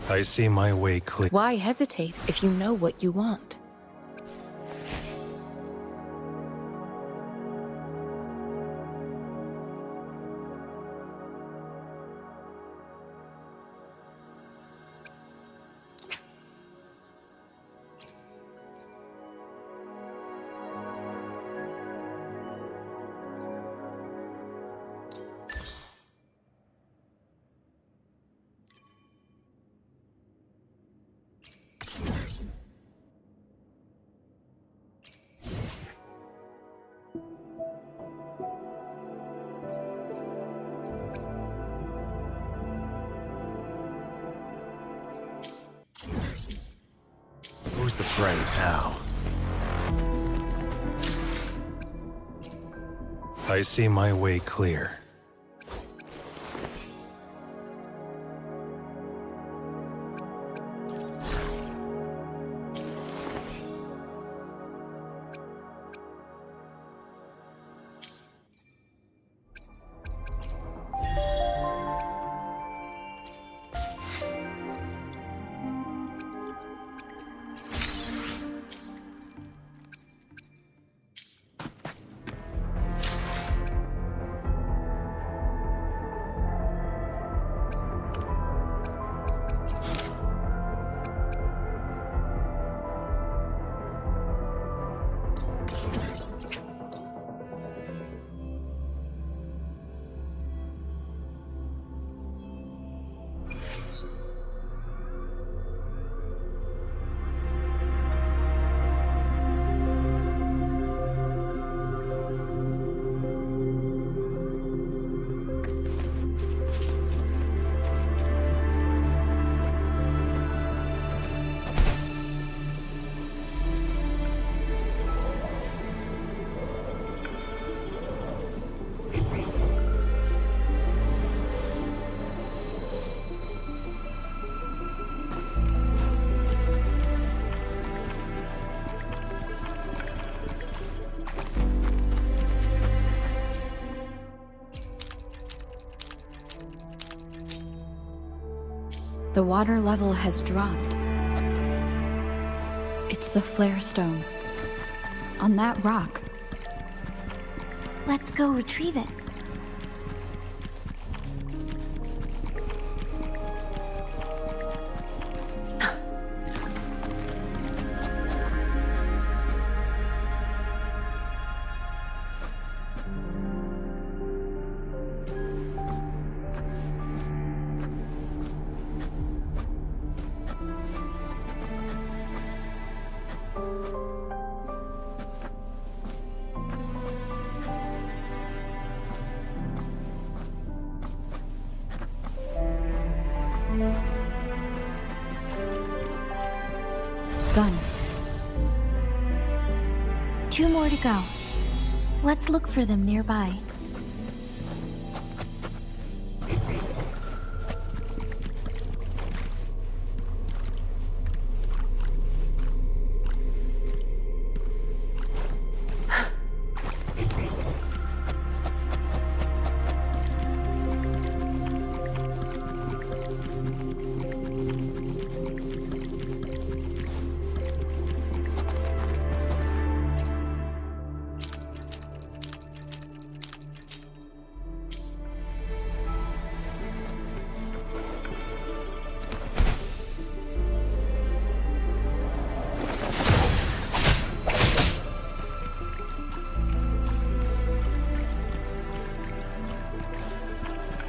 I see my way clear. Why hesitate if you know what you want? Who's the prey now? I see my way clear. The water level has dropped. It's the flare stone. On that rock. Let's go retrieve it. Done. 2 more to go. Let's look for them nearby.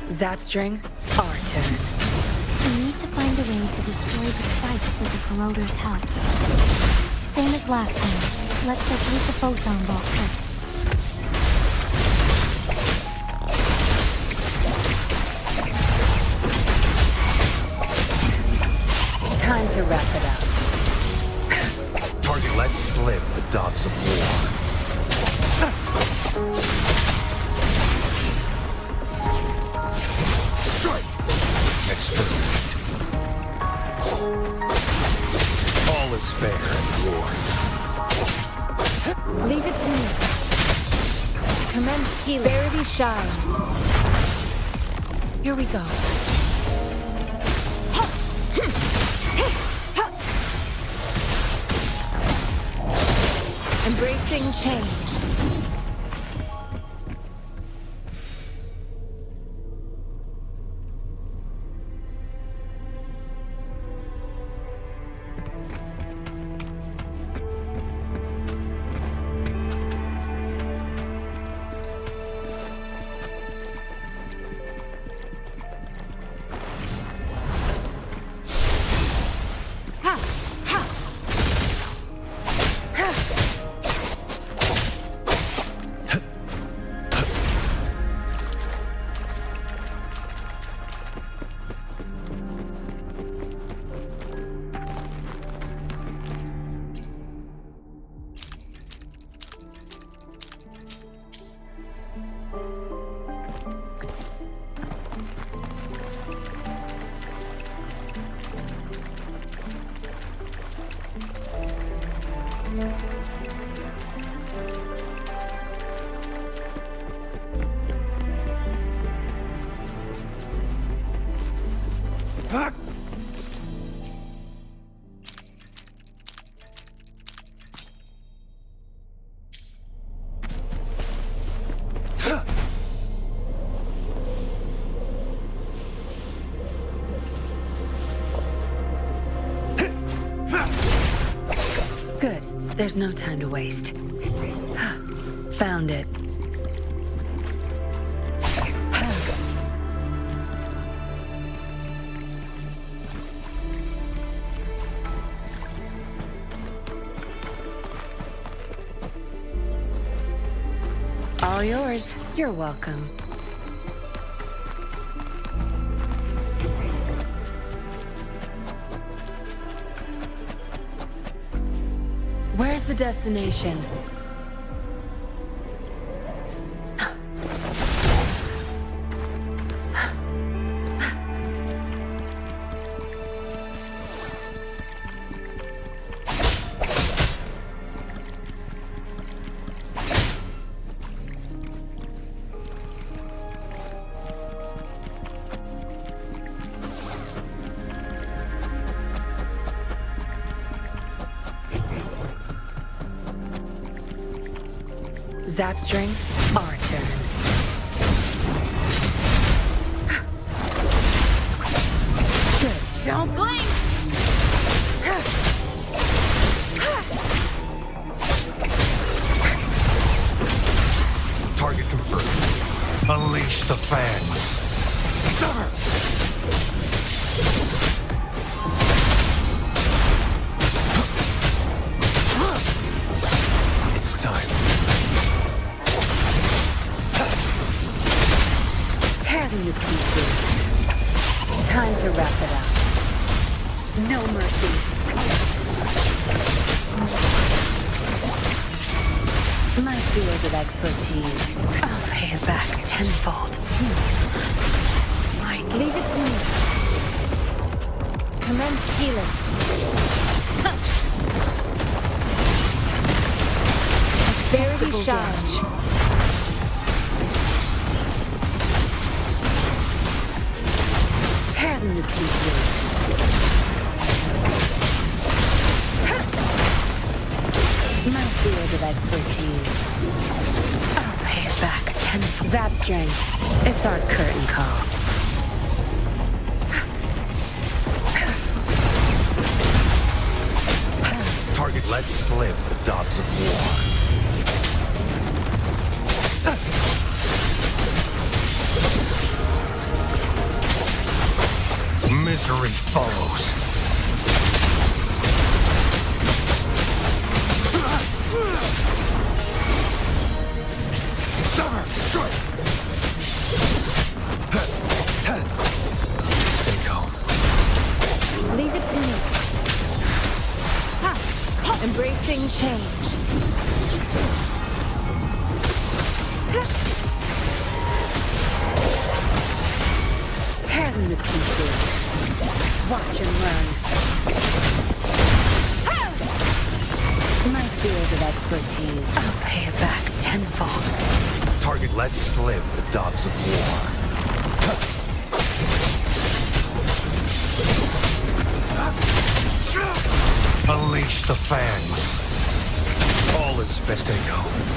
Zapstring, our turn. We need to find a way to destroy the spikes with the corroder's help. Same as last time. Let's locate the photon vault first. Time to wrap it up. Target, let slip the dogs of war. Exterminate. All is fair in war. Leave it to me. Commence healing. Verity shines. Here we go. Embracing change. Good. There's no time to waste. Found it. All yours. You're welcome. Where's the destination? Zap string, our turn. Good. Don't blink! Target confirmed. Unleash the fangs. Summer! It's time. Tear them to pieces. Time to wrap it up. No mercy. My field of expertise. I'll pay it back tenfold. Leave it to me. Commence healing. Verity shine. Tear them to pieces. My field of expertise. I'll pay it back tenfold. Zap string. It's our curtain call. Target let slip the dogs of war. Misery follows. Summer, strike! Stay calm. Leave it to me. Embracing change. Tear them to pieces. Watch and learn. My field of expertise. I'll pay it back tenfold. Target let slip the dogs of war. Unleash the fangs. All is as Festeco.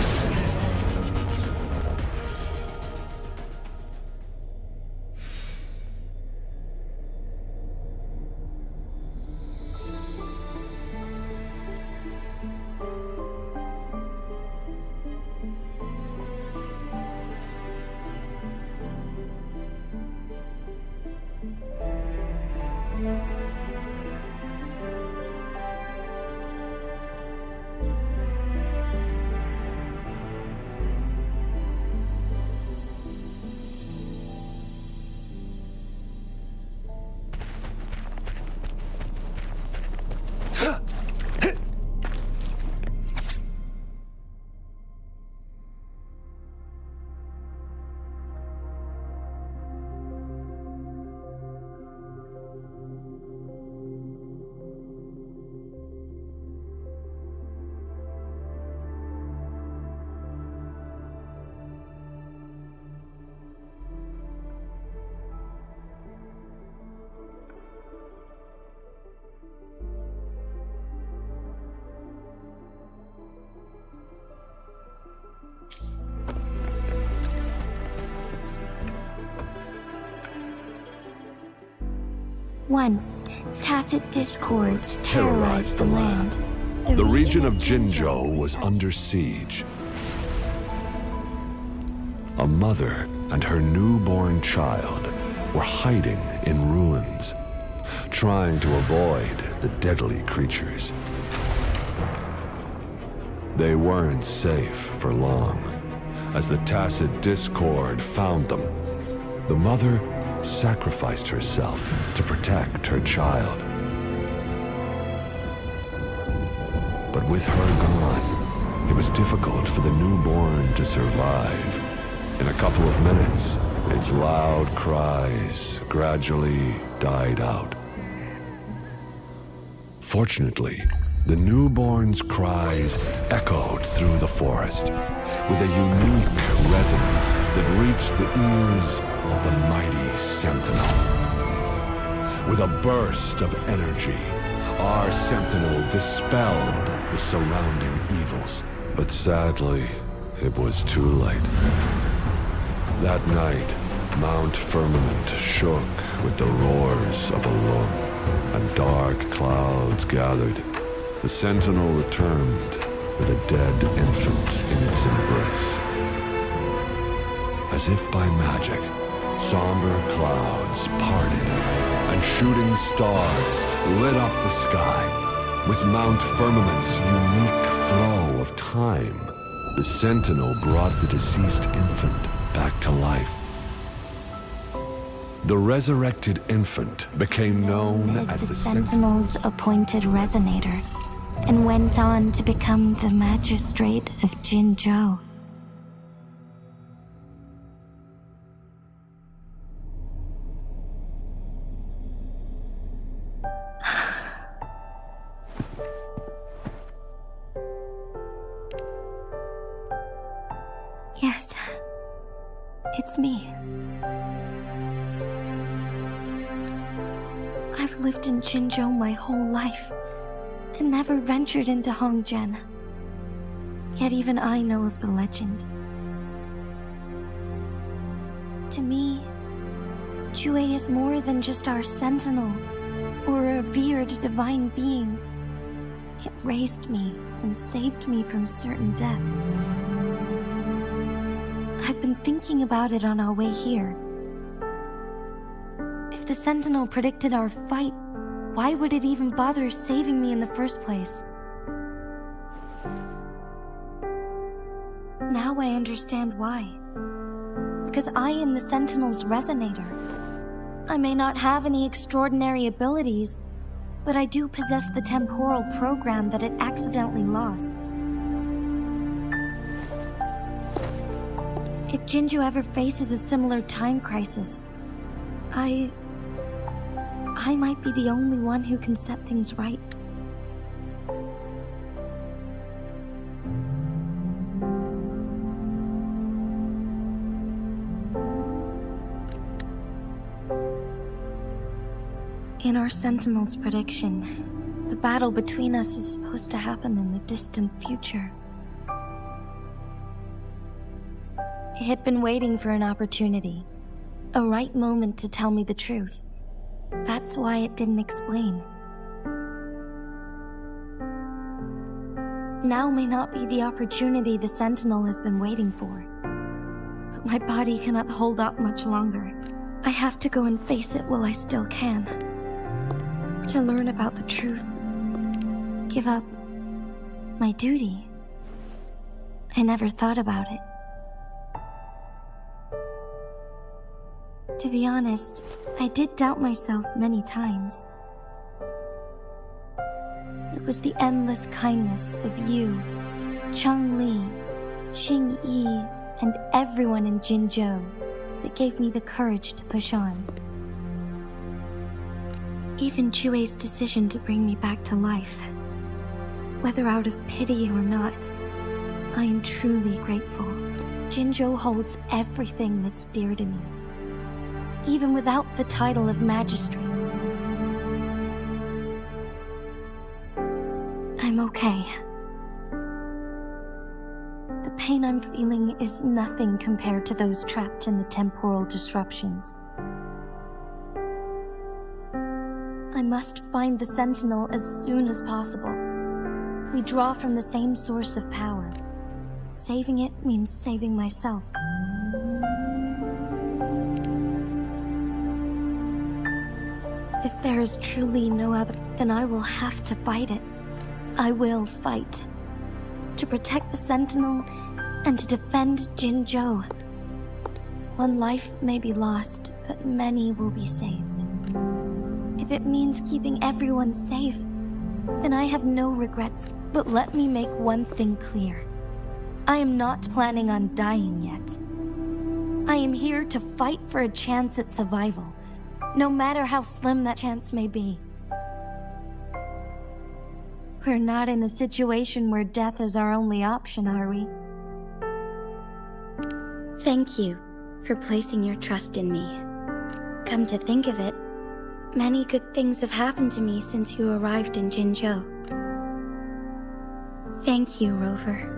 Once, tacit discords terrorized the land. The region of Jinzhou was under siege. A mother and her newborn child were hiding in ruins, trying to avoid the deadly creatures. They weren't safe for long, as the tacit discord found them. The mother sacrificed herself to protect her child. But with her gone, it was difficult for the newborn to survive. In a couple of minutes, its loud cries gradually died out. Fortunately, the newborn's cries echoed through the forest with a unique resonance that reached the ears of the mighty Sentinel. With a burst of energy, our Sentinel dispelled the surrounding evils. But sadly, it was too late. That night, Mount Firmament shook with the roars of a Lung, and dark clouds gathered. The Sentinel returned with a dead infant in its embrace. As if by magic, somber clouds parted, and shooting stars lit up the sky. With Mount Firmament's unique flow of time, the Sentinel brought the deceased infant back to life. The resurrected infant became known as the Sentinel's appointed resonator, and went on to become the magistrate of Jinzhou. Yes, it's me. I've lived in Jinzhou my whole life, and never ventured into Hongjian. Yet even I know of the legend. To me, Jue is more than just our sentinel, or a revered divine being. It raised me and saved me from certain death. I've been thinking about it on our way here. If the Sentinel predicted our fight, why would it even bother saving me in the first place? Now I understand why. Because I am the Sentinel's resonator. I may not have any extraordinary abilities, but I do possess the temporal program that it accidentally lost. If Jinzhou ever faces a similar time crisis, I might be the only one who can set things right. In our Sentinel's prediction, the battle between us is supposed to happen in the distant future. It had been waiting for an opportunity, a right moment to tell me the truth. That's why it didn't explain. Now may not be the opportunity the Sentinel has been waiting for. But my body cannot hold up much longer. I have to go and face it while I still can. To learn about the truth. Give up my duty. I never thought about it. To be honest, I did doubt myself many times. It was the endless kindness of you, Chang-Li, Xing-Yi, and everyone in Jinzhou that gave me the courage to push on. Even Jue's decision to bring me back to life, whether out of pity or not, I am truly grateful. Jinzhou holds everything that's dear to me, even without the title of magistrate. I'm okay. The pain I'm feeling is nothing compared to those trapped in the temporal disruptions. I must find the Sentinel as soon as possible. We draw from the same source of power. Saving it means saving myself. If there is truly no other, then I will have to fight it. I will fight. To protect the Sentinel and to defend Jinzhou. One life may be lost, but many will be saved. If it means keeping everyone safe, then I have no regrets. But let me make one thing clear. I am not planning on dying yet. I am here to fight for a chance at survival, no matter how slim that chance may be. We're not in a situation where death is our only option, are we? Thank you for placing your trust in me. Come to think of it, many good things have happened to me since you arrived in Jinzhou. Thank you, Rover.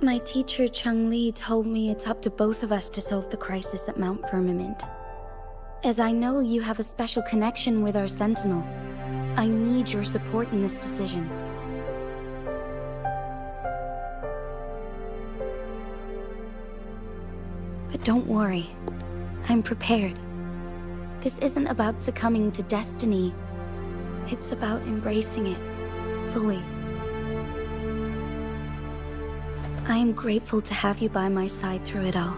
My teacher, Chang-Li, told me it's up to both of us to solve the crisis at Mount Firmament. As I know you have a special connection with our Sentinel, I need your support in this decision. But don't worry, I'm prepared. This isn't about succumbing to destiny. It's about embracing it fully. I am grateful to have you by my side through it all.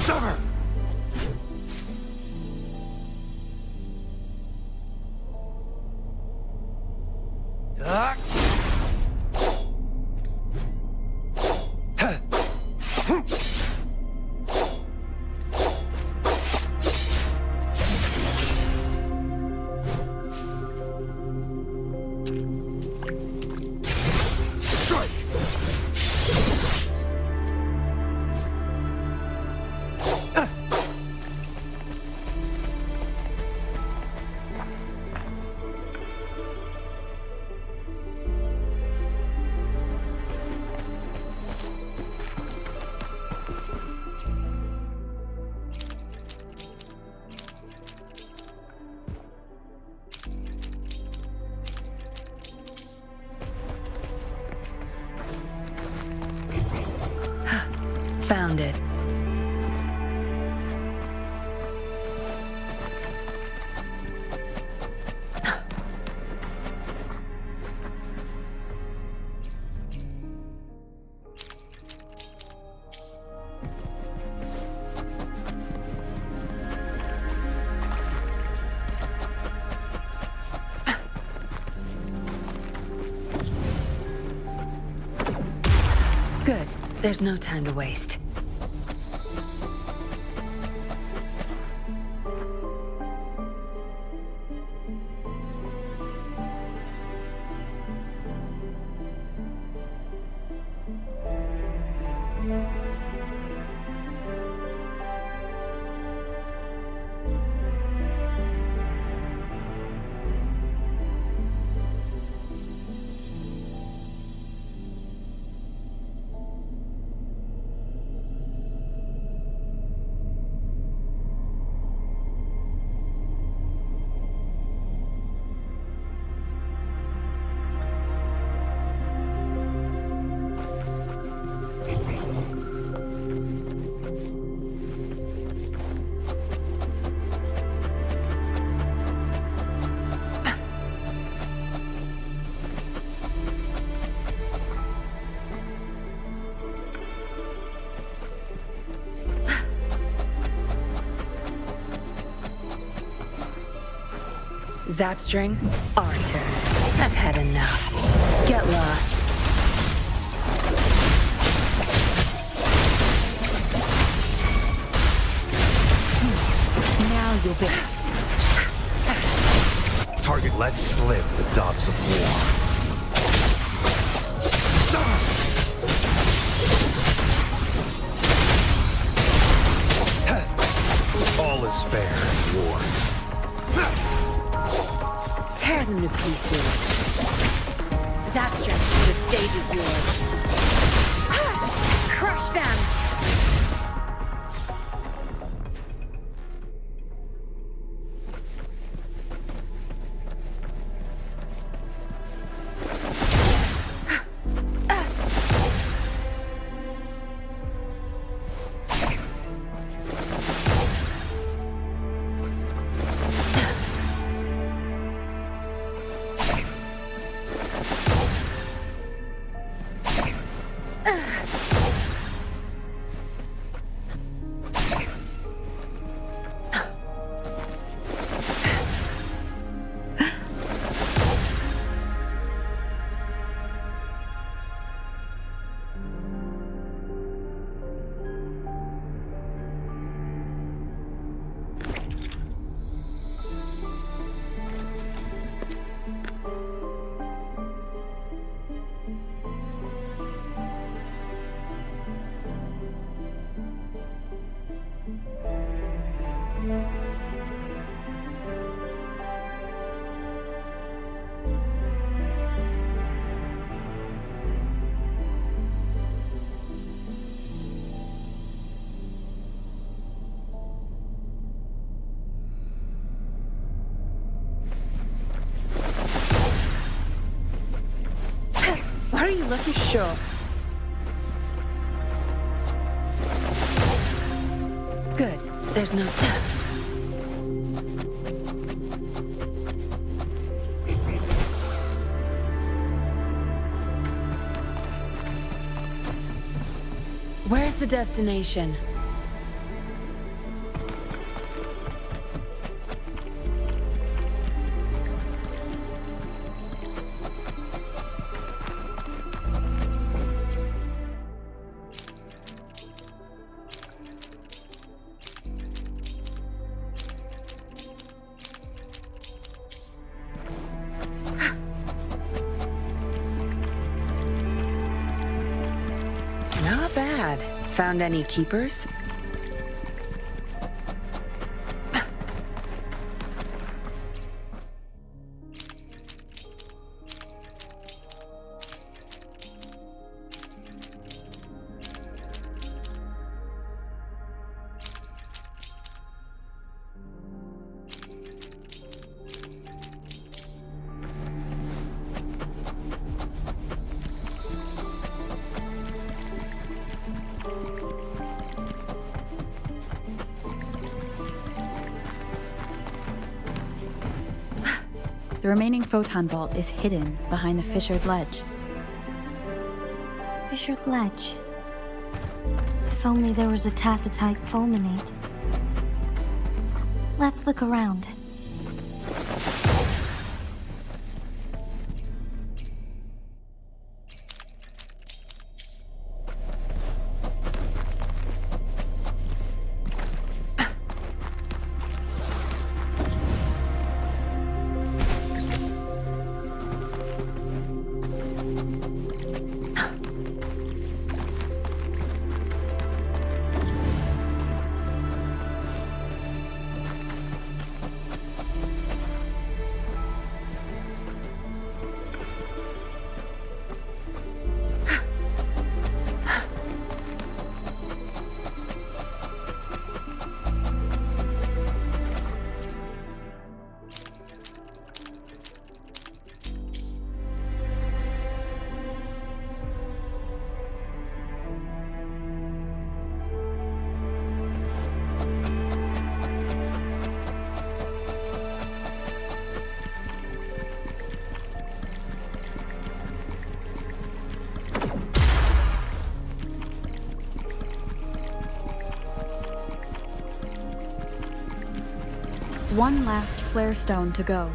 Sever! Found it. Good. There's no time to waste. Zapstring, our turn. I've had enough. Get lost. Now you'll be... Target, let slip the dogs of war. All is fair in war. Tear them to pieces. Zapstring, the stage is yours. Crush them! What are you looking? Sure. Good. There's no time. Where's the destination? Not bad. Found any keepers? The remaining photon vault is hidden behind the fissured ledge. Fissured ledge. If only there was a tacitite fulminate. Let's look around. One last flare stone to go.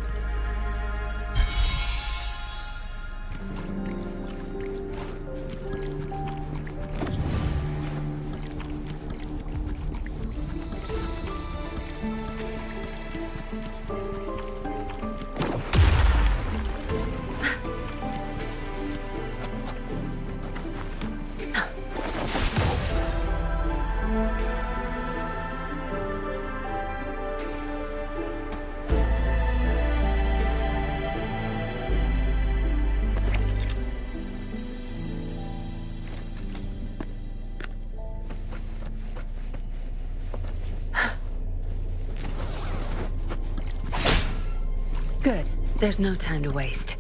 Good. There's no time to waste.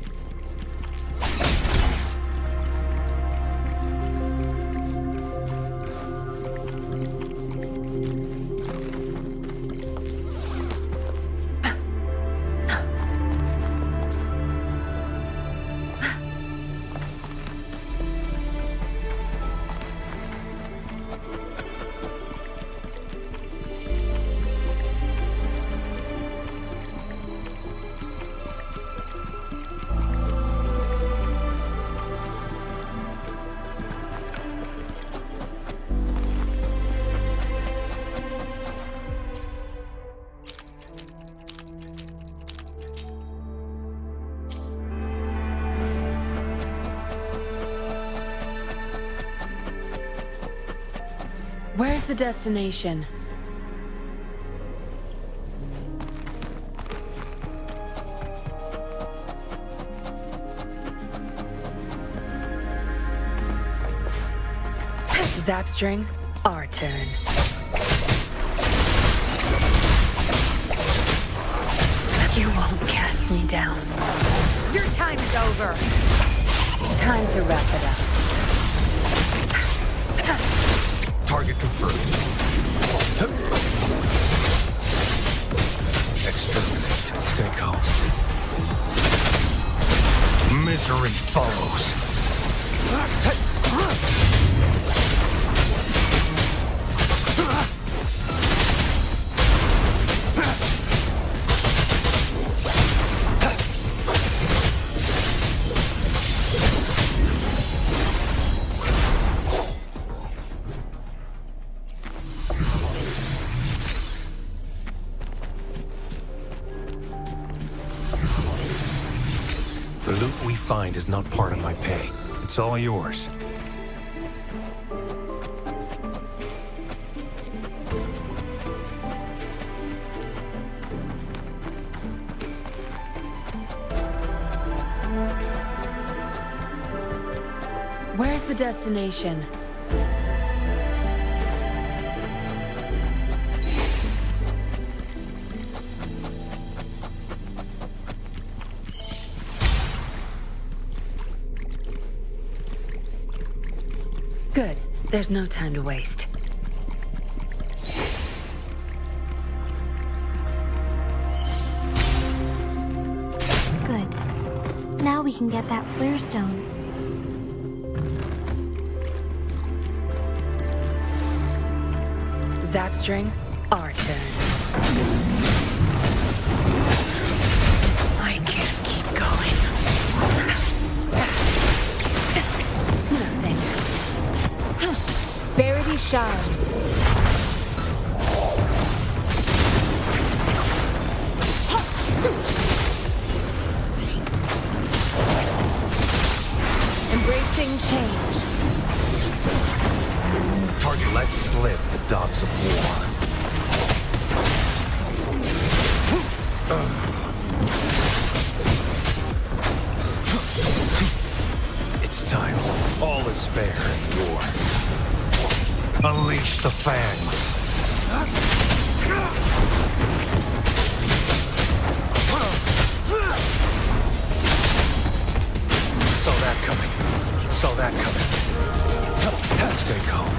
Where's the destination? Zapstring, our turn. You won't cast me down. Your time is over. Time to wrap it up. Target confirmed. Exterminate. Stay calm. Misery follows. The loot we find is not part of my pay. It's all yours. Where's the destination? Good. There's no time to waste. Now we can get that flare stone. Zapstring, our turn. I can't keep going. It's nothing. Verity shines. Embracing change. Target, let slip the dogs of war. It's time. All is fair in war. Unleash the fangs. Saw that coming. Saw that coming. Stay calm.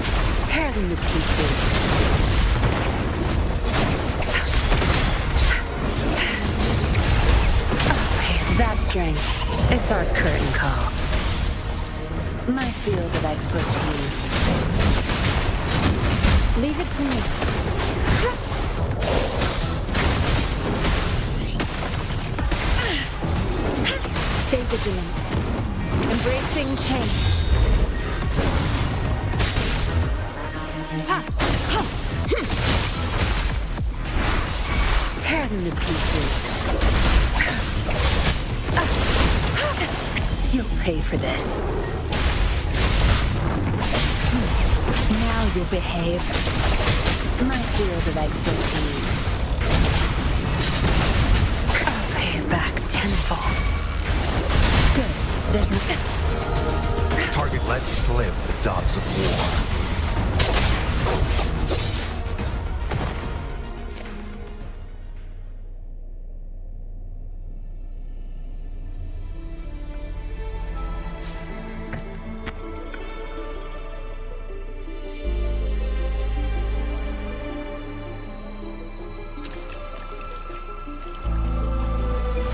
Tear them to pieces. Zapstring, it's our curtain call. My field of expertise. Leave it to me. Stay vigilant. Embracing change. Tear them to pieces. You'll pay for this. Now you'll behave. My field of expertise. I'll pay it back tenfold. Good. There's no... Target, let slip the dogs of war.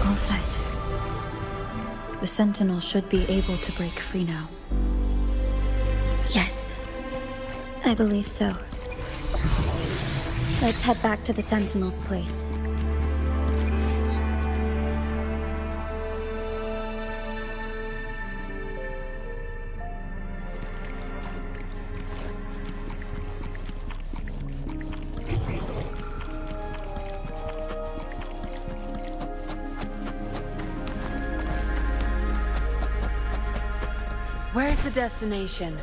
All set. The Sentinel should be able to break free now. Yes, I believe so. Let's head back to the Sentinel's place. Where's the destination?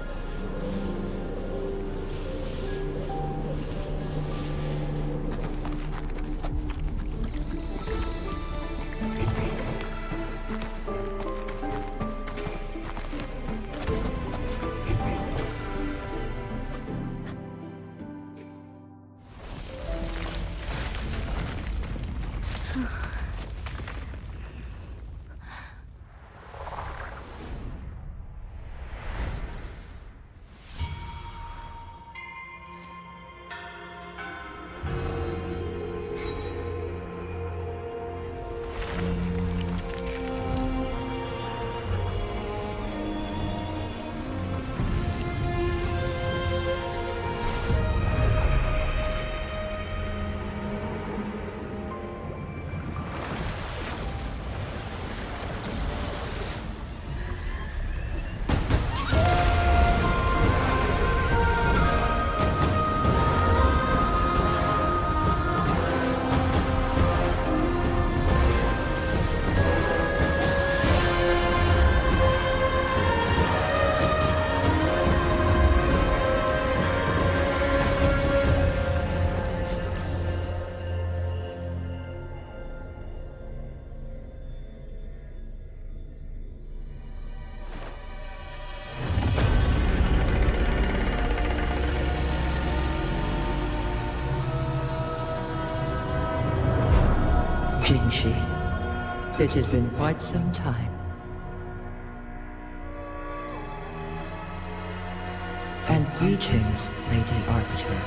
Jinshi, it has been quite some time. And greetings, Lady Arbiter.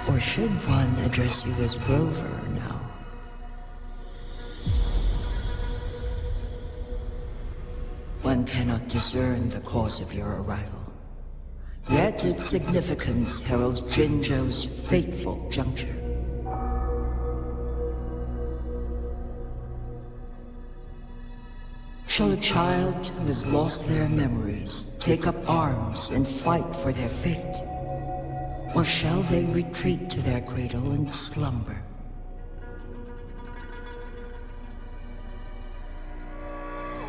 Or should one address you as Rover now? One cannot discern the cause of your arrival. Yet its significance heralds Jinzhou's fateful juncture. Shall a child who has lost their memories take up arms and fight for their fate? Or shall they retreat to their cradle and slumber?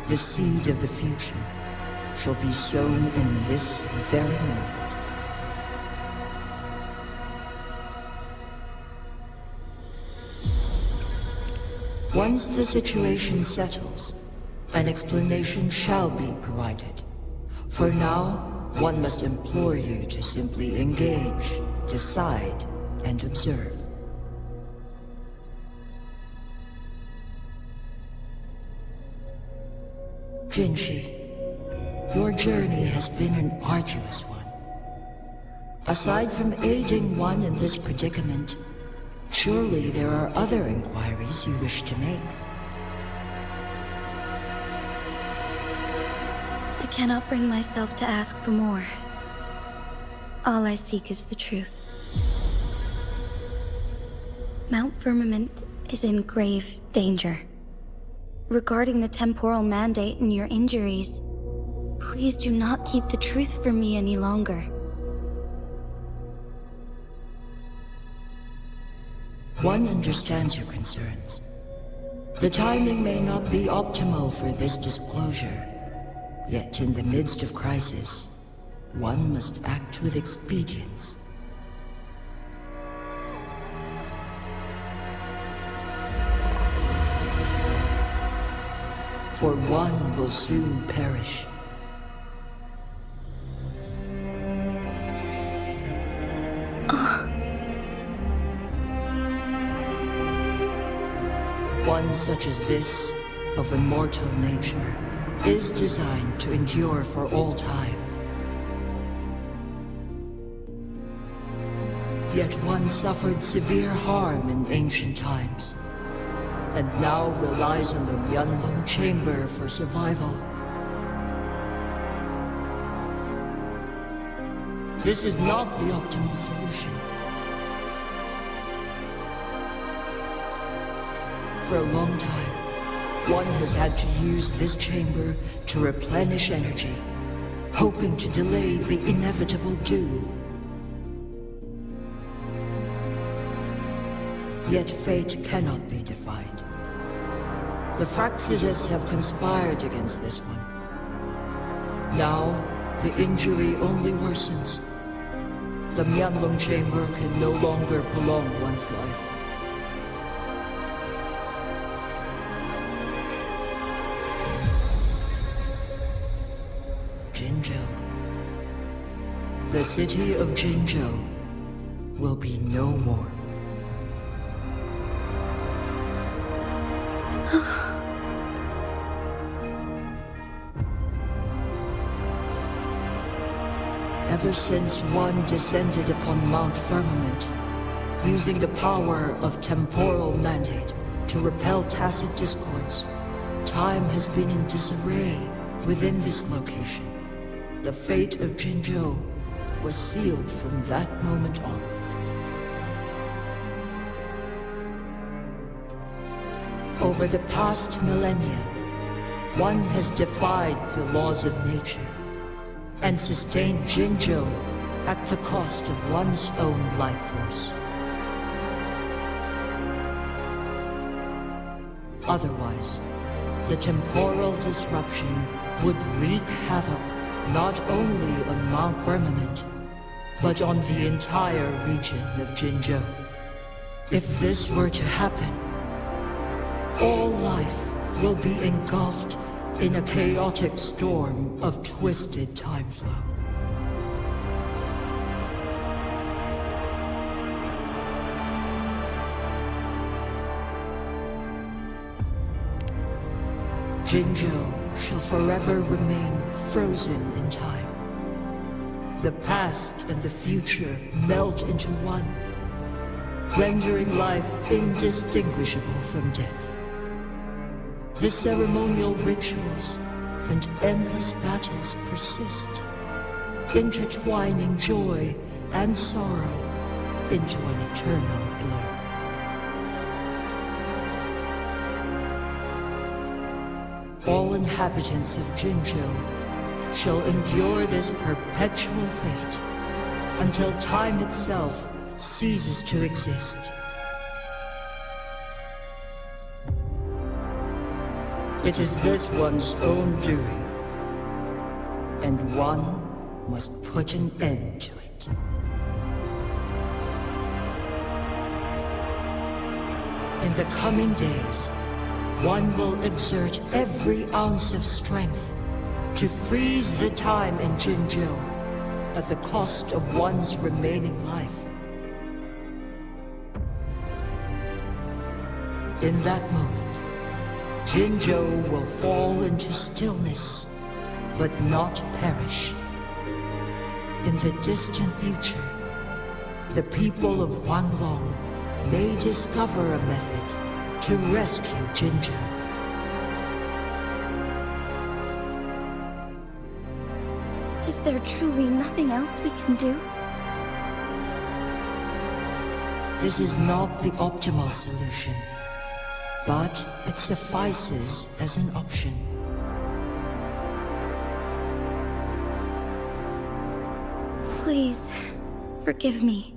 The seed of the future shall be sown in this very moment. Once the situation settles, an explanation shall be provided. For now, one must implore you to simply engage, decide, and observe. Jinshi, your journey has been an arduous one. Aside from aiding one in this predicament, surely there are other inquiries you wish to make. I cannot bring myself to ask for more. All I seek is the truth. Mount Firmament is in grave danger. Regarding the temporal mandate and your injuries, please do not keep the truth from me any longer. One understands your concerns. The timing may not be optimal for this disclosure. Yet in the midst of crisis, one must act with expedience. For one will soon perish. One such as this, of immortal nature, is designed to endure for all time. Yet one suffered severe harm in ancient times, and now relies on the Yanlong Chamber for survival. This is not the optimal solution. For a long time, one has had to use this chamber to replenish energy, hoping to delay the inevitable doom. Yet fate cannot be defied. The Fraxidas have conspired against this one. Now, the injury only worsens. The Myanlong Chamber can no longer prolong one's life. Jinzhou. The city of Jinzhou will be no more. Ever since one descended upon Mount Firmament, using the power of temporal mandate to repel tacit discords, time has been in disarray within this location. The fate of Jinzhou was sealed from that moment on. Over the past millennia, one has defied the laws of nature and sustained Jinzhou at the cost of one's own life force. Otherwise, the temporal disruption would wreak havoc not only on Mount Firmament, but on the entire region of Jinzhou. If this were to happen, all life will be engulfed in a chaotic storm of twisted time flow. Jinzhou shall forever remain frozen in time. The past and the future melt into one, rendering life indistinguishable from death. The ceremonial rituals, and endless battles persist, intertwining joy and sorrow into an eternal blur. All inhabitants of Jinzhou shall endure this perpetual fate until time itself ceases to exist. It is this one's own doing, and one must put an end to it. In the coming days, one will exert every ounce of strength to freeze the time in Jinzhou at the cost of one's remaining life. In that moment, Jinzhou will fall into stillness, but not perish. In the distant future, the people of Huanglong may discover a method to rescue Jinzhou. Is there truly nothing else we can do? This is not the optimal solution, but it suffices as an option. Please, forgive me,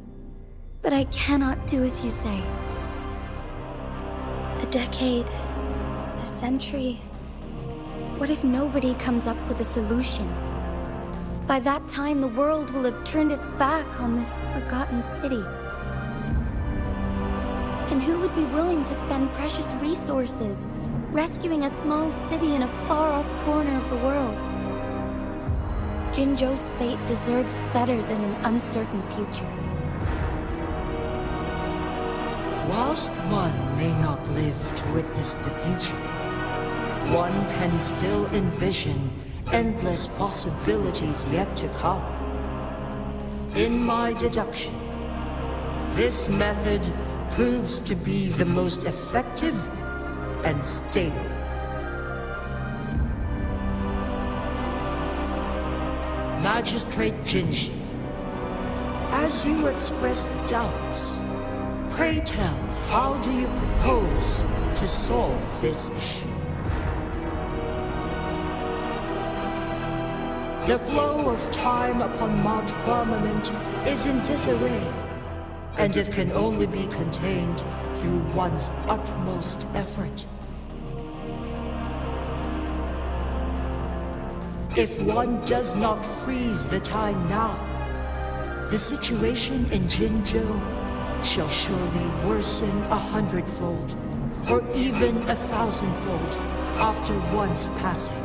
but I cannot do as you say. A decade, a century. What if nobody comes up with a solution? By that time, the world will have turned its back on this forgotten city. And who would be willing to spend precious resources rescuing a small city in a far-off corner of the world? Jinzhou's fate deserves better than an uncertain future. Whilst one may not live to witness the future, one can still envision endless possibilities yet to come. In my deduction, this method proves to be the most effective and stable. Magistrate Jinji, as you express doubts, pray tell, how do you propose to solve this issue? The flow of time upon Mount Firmament is in disarray, and it can only be contained through one's utmost effort. If one does not freeze the time now, the situation in Jinzhou shall surely worsen 100-fold, or even 1,000-fold after one's passing.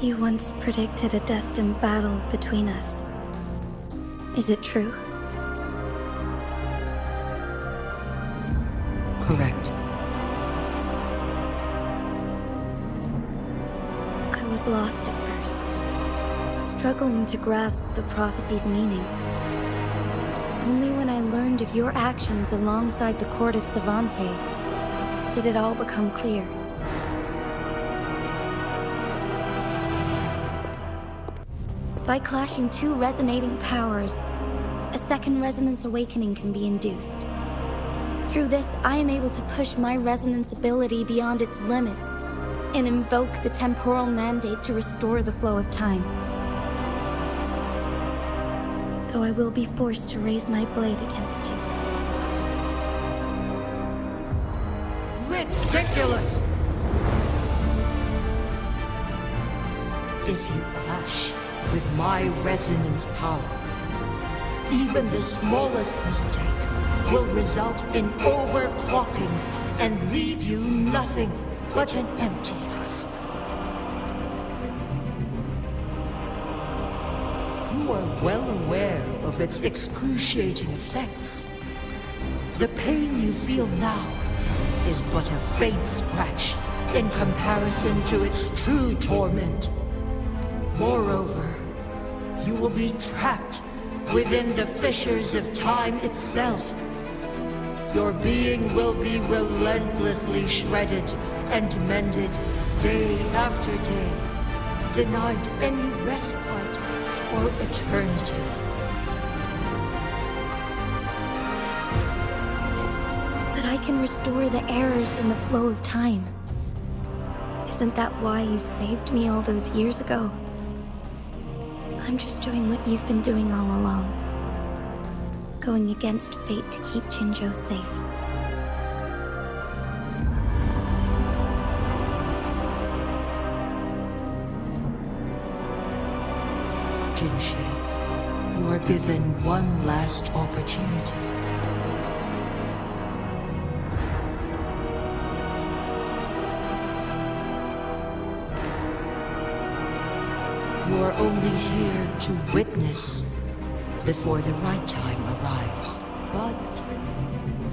You once predicted a destined battle between us. Is it true? Correct. I was lost at first, struggling to grasp the prophecy's meaning. Only when I learned of your actions alongside the court of Savante did it all become clear. By clashing two resonating powers, a second resonance awakening can be induced. Through this, I am able to push my resonance ability beyond its limits and invoke the temporal mandate to restore the flow of time. Though I will be forced to raise my blade against you. Ridiculous! If you clash with my resonance power, even the smallest mistake will result in overclocking and leave you nothing but an empty husk. You are well aware of its excruciating effects. The pain you feel now is but a faint scratch in comparison to its true torment. Moreover, you will be trapped within the fissures of time itself. Your being will be relentlessly shredded and mended day after day, denied any respite or eternity. But I can restore the errors in the flow of time. Isn't that why you saved me all those years ago? I'm just doing what you've been doing all along. Going against fate to keep Jinzhou safe. Jinshi, you are given one last opportunity. You are only here to witness before the right time arrives. But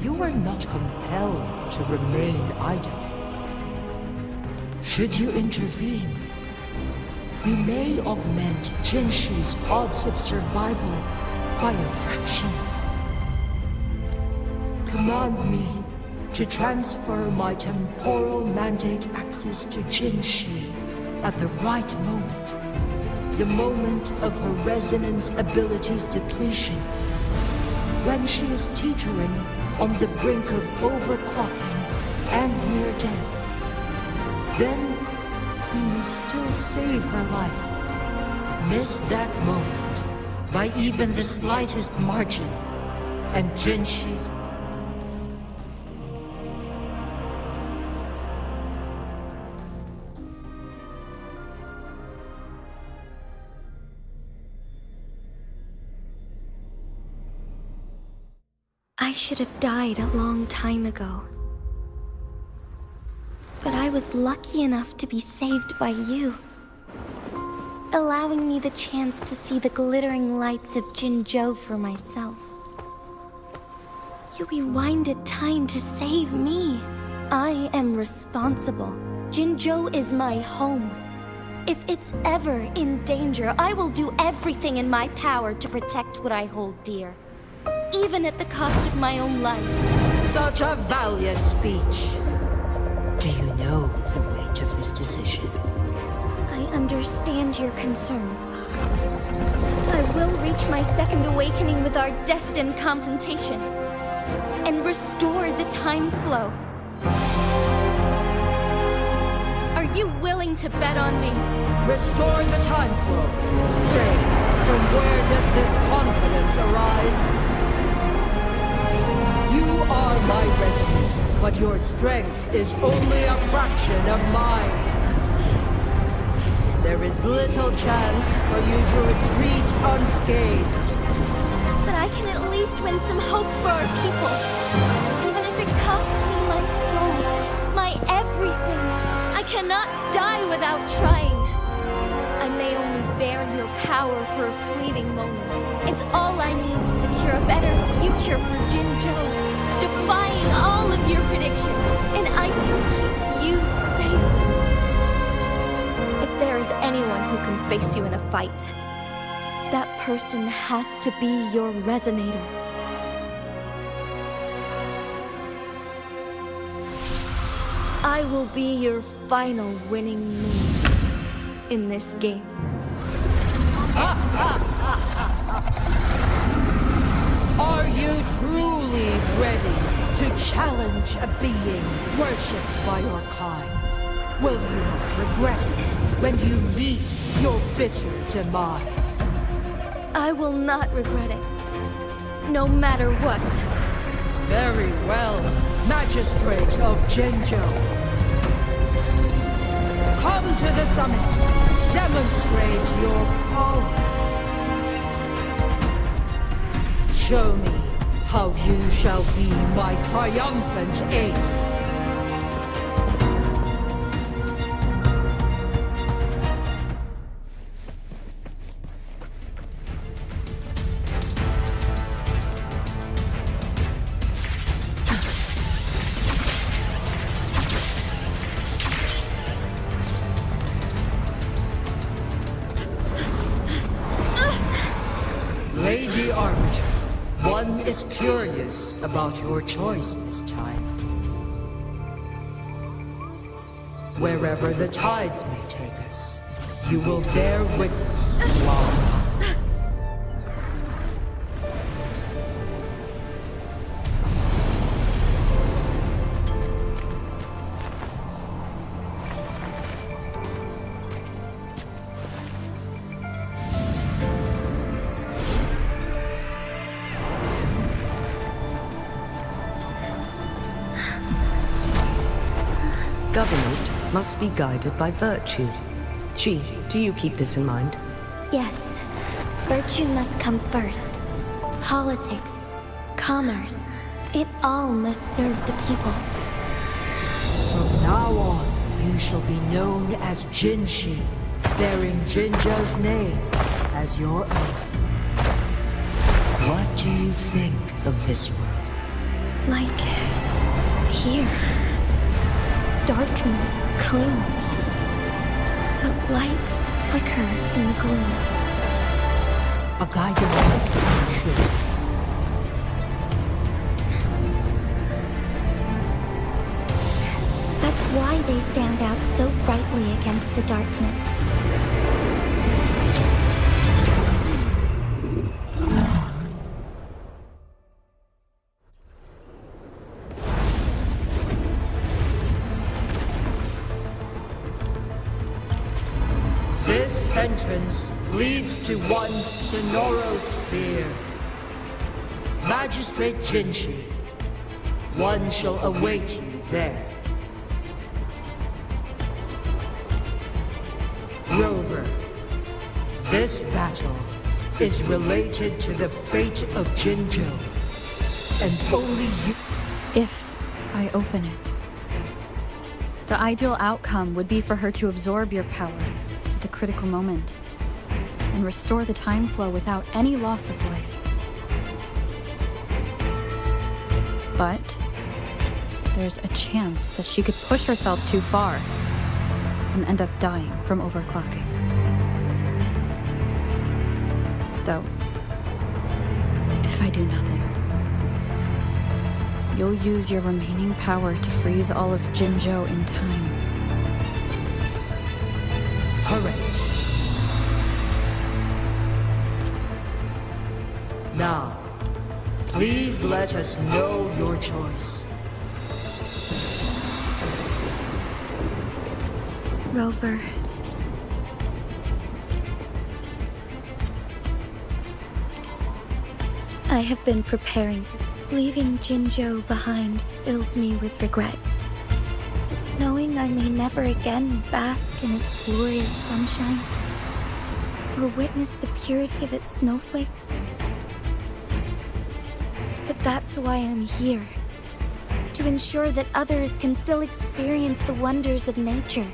you are not compelled to remain idle. Should you intervene, you may augment Jinshi's odds of survival by a fraction. Command me to transfer my temporal mandate access to Jinshi at the right moment. The moment of her resonance ability's depletion, when she is teetering on the brink of overclocking and near death. Then we may still save her life. Miss that moment by even the slightest margin, and Jinshi's I should have died a long time ago. But I was lucky enough to be saved by you, allowing me the chance to see the glittering lights of Jinzhou for myself. You rewinded time to save me. I am responsible. Jinzhou is my home. If it's ever in danger, I will do everything in my power to protect what I hold dear, even at the cost of my own life. Such a valiant speech. Do you know the weight of this decision? I understand your concerns. I will reach my second awakening with our destined confrontation and restore the time flow. Are you willing to bet on me? Restore the time flow. Pray, from where does this confidence arise? You are my resident, but your strength is only a fraction of mine. There is little chance for you to retreat unscathed. But I can at least win some hope for our people. Even if it costs me my soul, my everything. I cannot die without trying. I may only bear your power for a fleeting moment. It's all I need to secure a better future for Jinzhou, defying all of your predictions, and I can keep you safe. If there is anyone who can face you in a fight, that person has to be your resonator. I will be your final winning move in this game. Are you truly ready to challenge a being worshipped by your kind? Will you not regret it when you meet your bitter demise? I will not regret it, no matter what. Very well, Magistrate of Jinzhou. Come to the summit. Demonstrate your prowess. Show me how you shall be my triumphant ace. is curious about your choice this time. Wherever the tides may take us, you will bear witness to our Government must be guided by virtue. Ji, do you keep this in mind? Yes, virtue must come first. Politics, commerce, it all must serve the people. From now on, you shall be known as Jinshi, bearing Jinzhou's name as your own. What do you think of this world? Like here. Darkness clings, but lights flicker in the gloom. A guiding light from the city. That's why they stand out so brightly against the darkness. This entrance leads to one Sonoro sphere. Magistrate Jinshi, one shall await you there. Rover, this battle is related to the fate of Jinzhou, and only you... If I open it, the ideal outcome would be for her to absorb your power at the critical moment and restore the time flow without any loss of life. But there's a chance that she could push herself too far and end up dying from overclocking. Though, if I do nothing, you'll use your remaining power to freeze all of Jinzhou in time. Correct. Now, please let us know your choice. Rover. I have been preparing for leaving Jinzhou behind fills me with regret. Knowing I may never again bask in its glorious sunshine or witness the purity of its snowflakes. But that's why I'm here. To ensure that others can still experience the wonders of nature.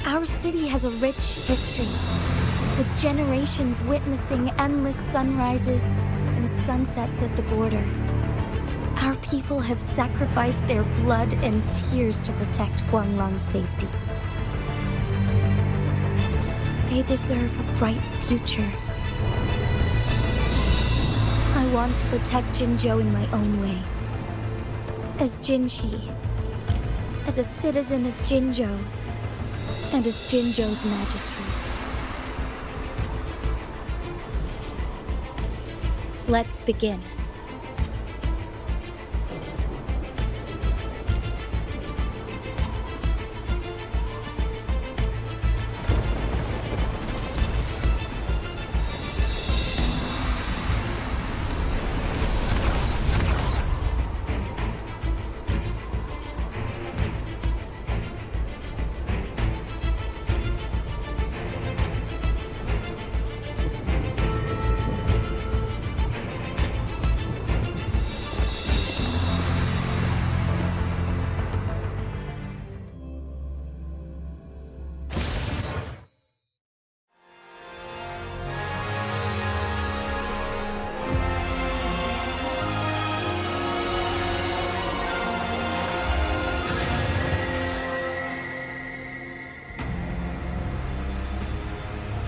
Our city has a rich history, with generations witnessing endless sunrises and sunsets at the border. Our people have sacrificed their blood and tears to protect Huanglang's safety. They deserve a bright future. I want to protect Jinzhou in my own way. As Jinshi, as a citizen of Jinzhou, and as Jinzhou's magistrate. Let's begin.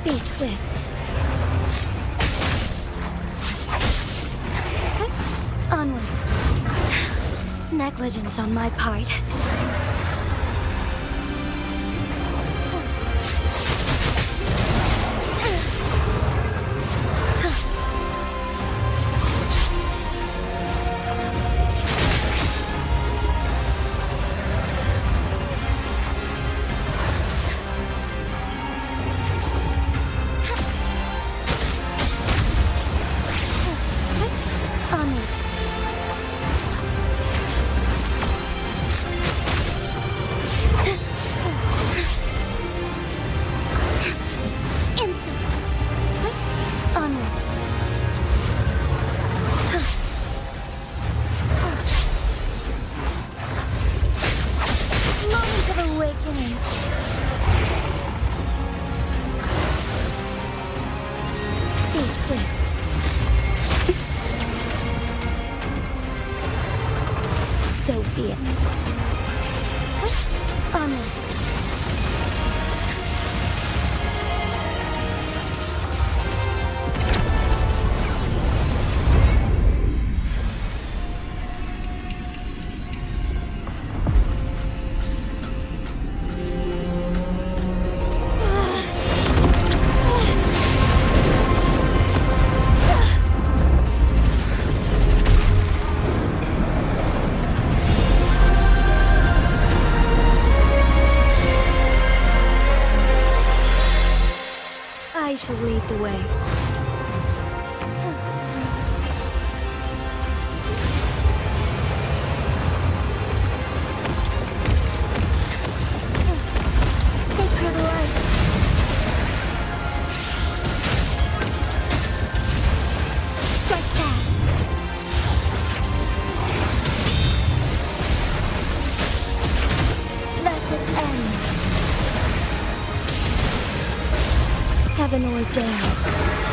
Be swift. negligence on my part. I shall lead the way. Sacred light. Strike fast. Let it end. Heaven ordains.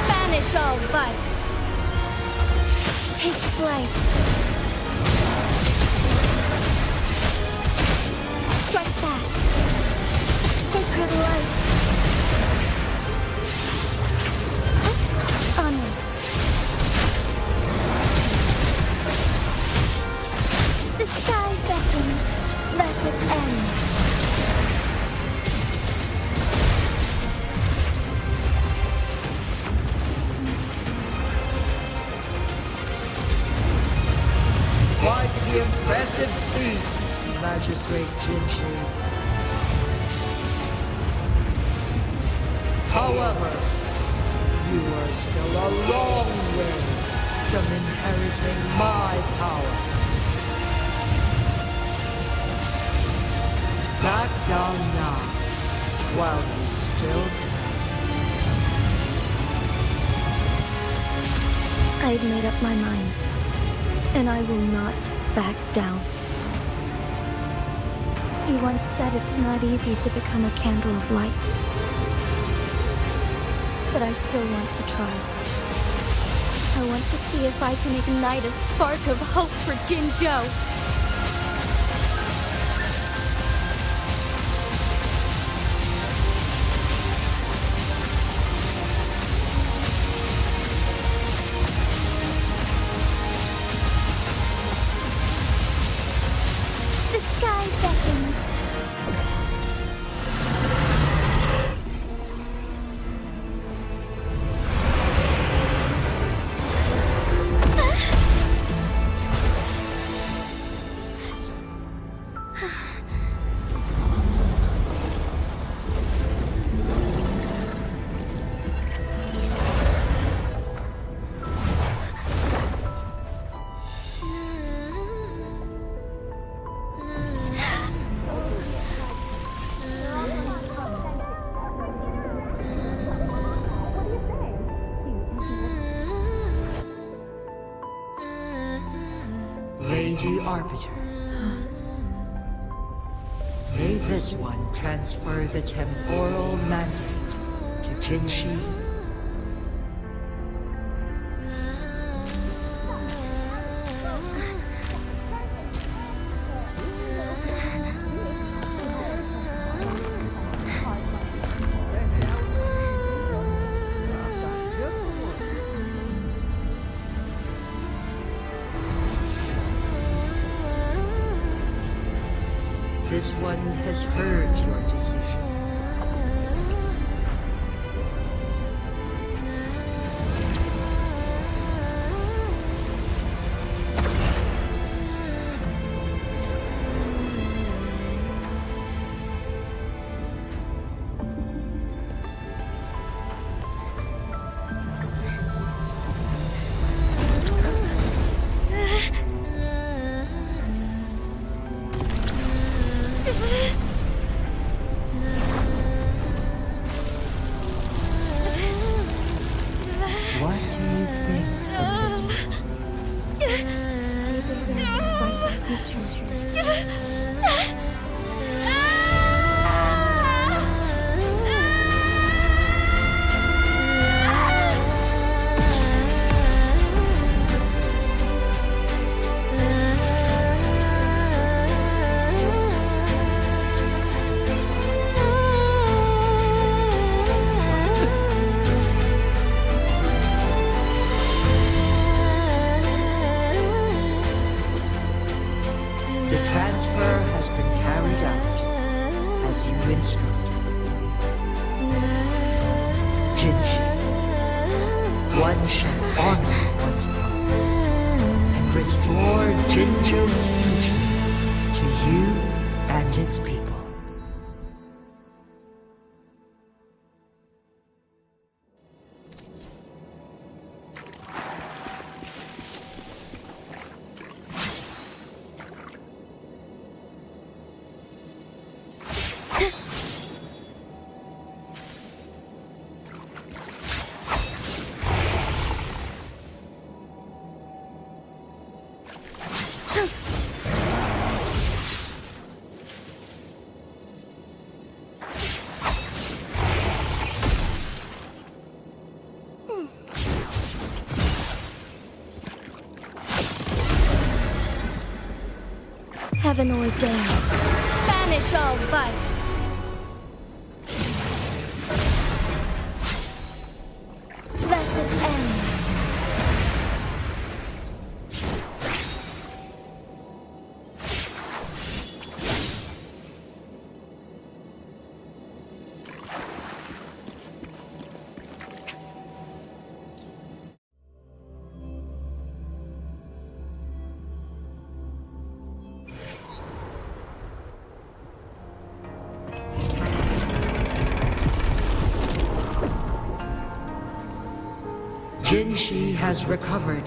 Banish all vice. Take flight. Strike fast. Sacred light. Onwards. The sky beckons. Let it end. Quite the impressive feat, Magistrate Jinshi. However, you are still a long way from inheriting my power. Back down now, while you still can. I've made up my mind. And I will not back down. He once said it's not easy to become a candle of light. But I still want to try. I want to see if I can ignite a spark of hope for Jinzhou. Lady Arbiter. May this one transfer the temporal mandate to Jinshi? This one has heard your decision. What do you think of this? The transfer has been carried out as you instructed. Jinshi, one shall honor one's promise and restore Jinzhou's future to you and its people. Heaven ordains. Banish all vice. Blessed ends. Jinshi has recovered.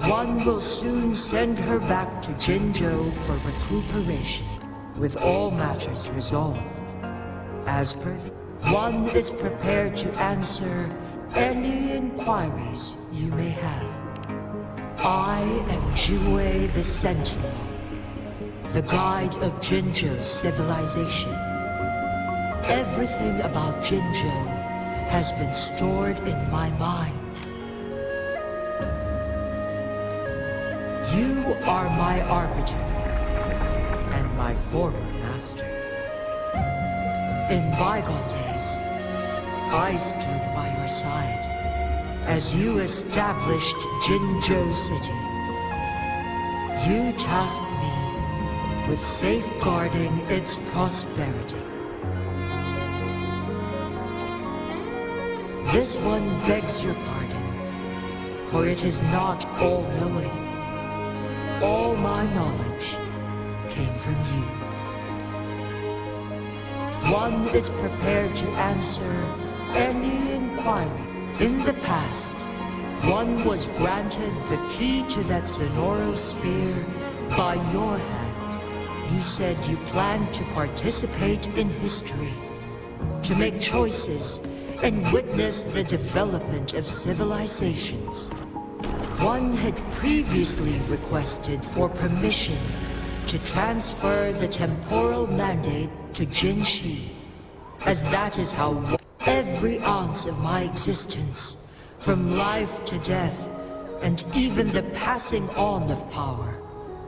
One will soon send her back to Jinzhou for recuperation, with all matters resolved. As per the... One is prepared to answer any inquiries you may have. I am Jiwei the Sentinel, the guide of Jinzhou's civilization. Everything about Jinzhou has been stored in my mind. You are my arbiter and my former master. In bygone days, I stood by your side as you established Jinzhou City. You tasked me with safeguarding its prosperity. This one begs your pardon, for it is not all-knowing. All my knowledge came from you. One is prepared to answer any inquiry. In the past, one was granted the key to that Sonoro sphere by your hand. You said you planned to participate in history, to make choices and witness the development of civilizations. One had previously requested for permission to transfer the temporal mandate to Jinshi, as that is how every ounce of my existence, from life to death, and even the passing on of power,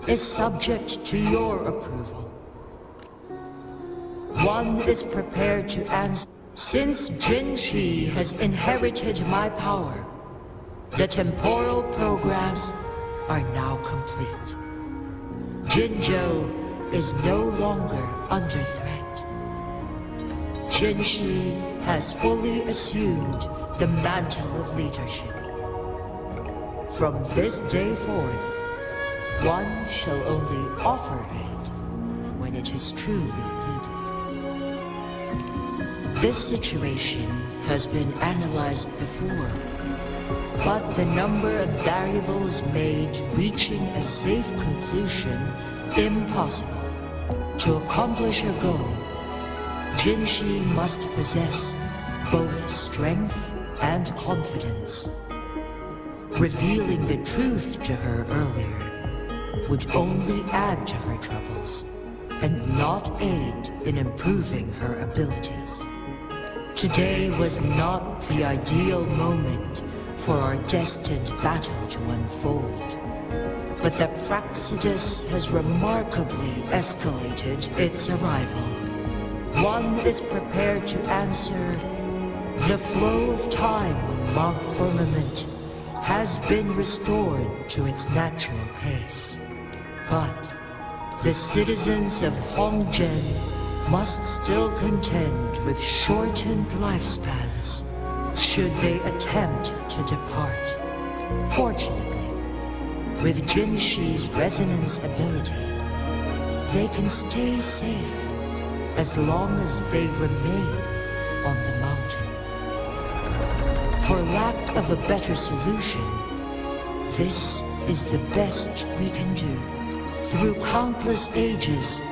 is subject to your approval. One is prepared to answer. Since Jinshi has inherited my power, the temporal programs are now complete. Jinzhou is no longer under threat. Jinshi has fully assumed the mantle of leadership. From this day forth, one shall only offer aid when it is truly needed. This situation has been analyzed before, but the number of variables made reaching a safe conclusion impossible. To accomplish her goal, Jinshi must possess both strength and confidence. Revealing the truth to her earlier would only add to her troubles and not aid in improving her abilities. Today was not the ideal moment for our destined battle to unfold, but the Fraxidus has remarkably escalated its arrival. One is prepared to answer the flow of time when Mount Firmament has been restored to its natural pace. But the citizens of Hongzhen must still contend with shortened lifespans should they attempt to depart. Fortunately, with Jinshi's resonance ability, they can stay safe as long as they remain on the mountain. For lack of a better solution, this is the best we can do. Through countless ages,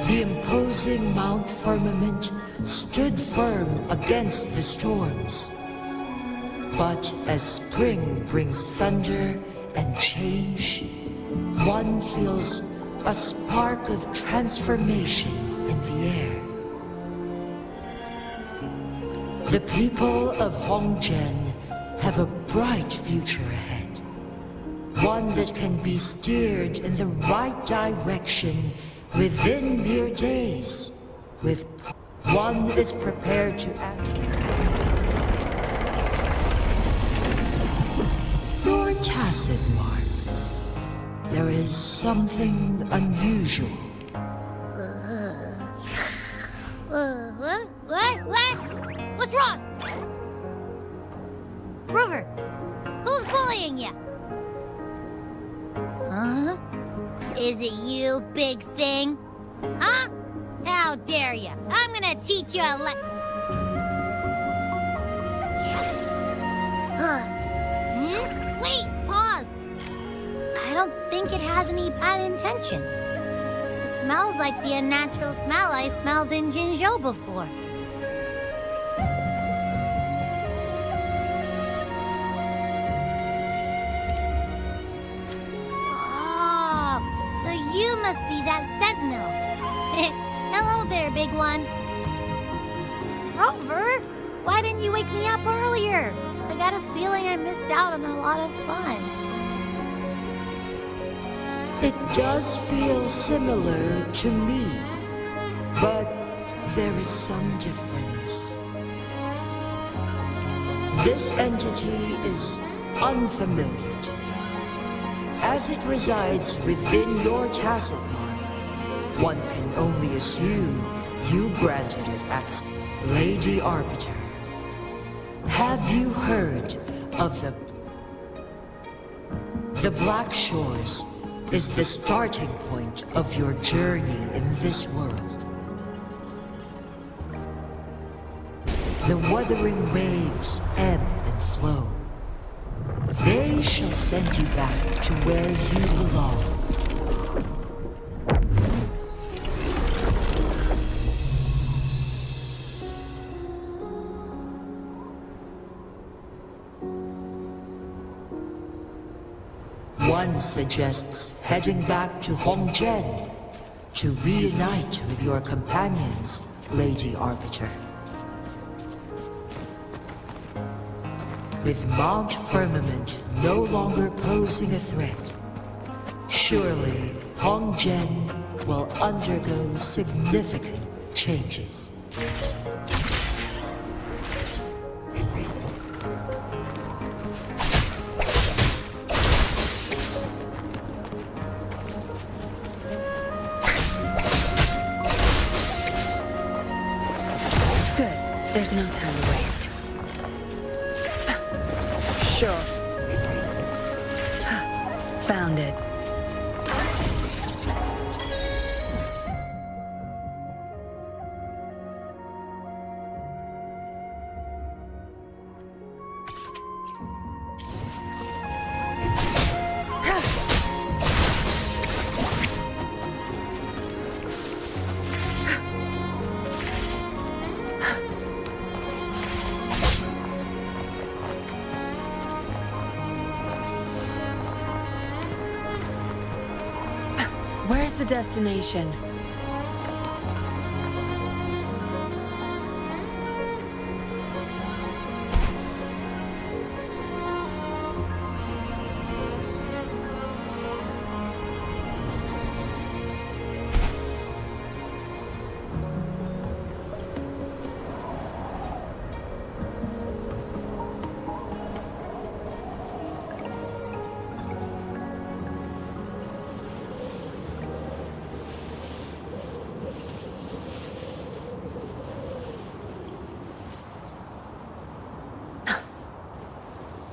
the imposing Mount Firmament stood firm against the storms. But as spring brings thunder and change, one feels a spark of transformation in the air. The people of Hongzhen have a bright future ahead. One that can be steered in the right direction within mere days. With one is prepared to act. Your tacit, Mark. There is something unusual. What? What's wrong? Rover, who's bullying you? Huh? Is it you, big thing? Huh? How dare you? I'm gonna teach you a Wait, pause. I don't think it has any bad intentions. It smells like the unnatural smell I smelled in Jinzhou before. You must be that sentinel. Hello there, big one. Rover, why didn't you wake me up earlier? I got a feeling I missed out on a lot of fun. It does feel similar to me, but there is some difference. This entity is unfamiliar to me. As it resides within your tacit mind, one can only assume you granted it access. Lady Arbiter, have you heard of the Black Shores is the starting point of your journey in this world. The wuthering waves ebb and flow. They shall send you back to where you belong. One suggests heading back to Hongzhen to reunite with your companions, Lady Arbiter. With Mount Firmament no longer posing a threat, surely Hongzhen will undergo significant changes. There's no time to waste. Sure. Found it. Where's the destination?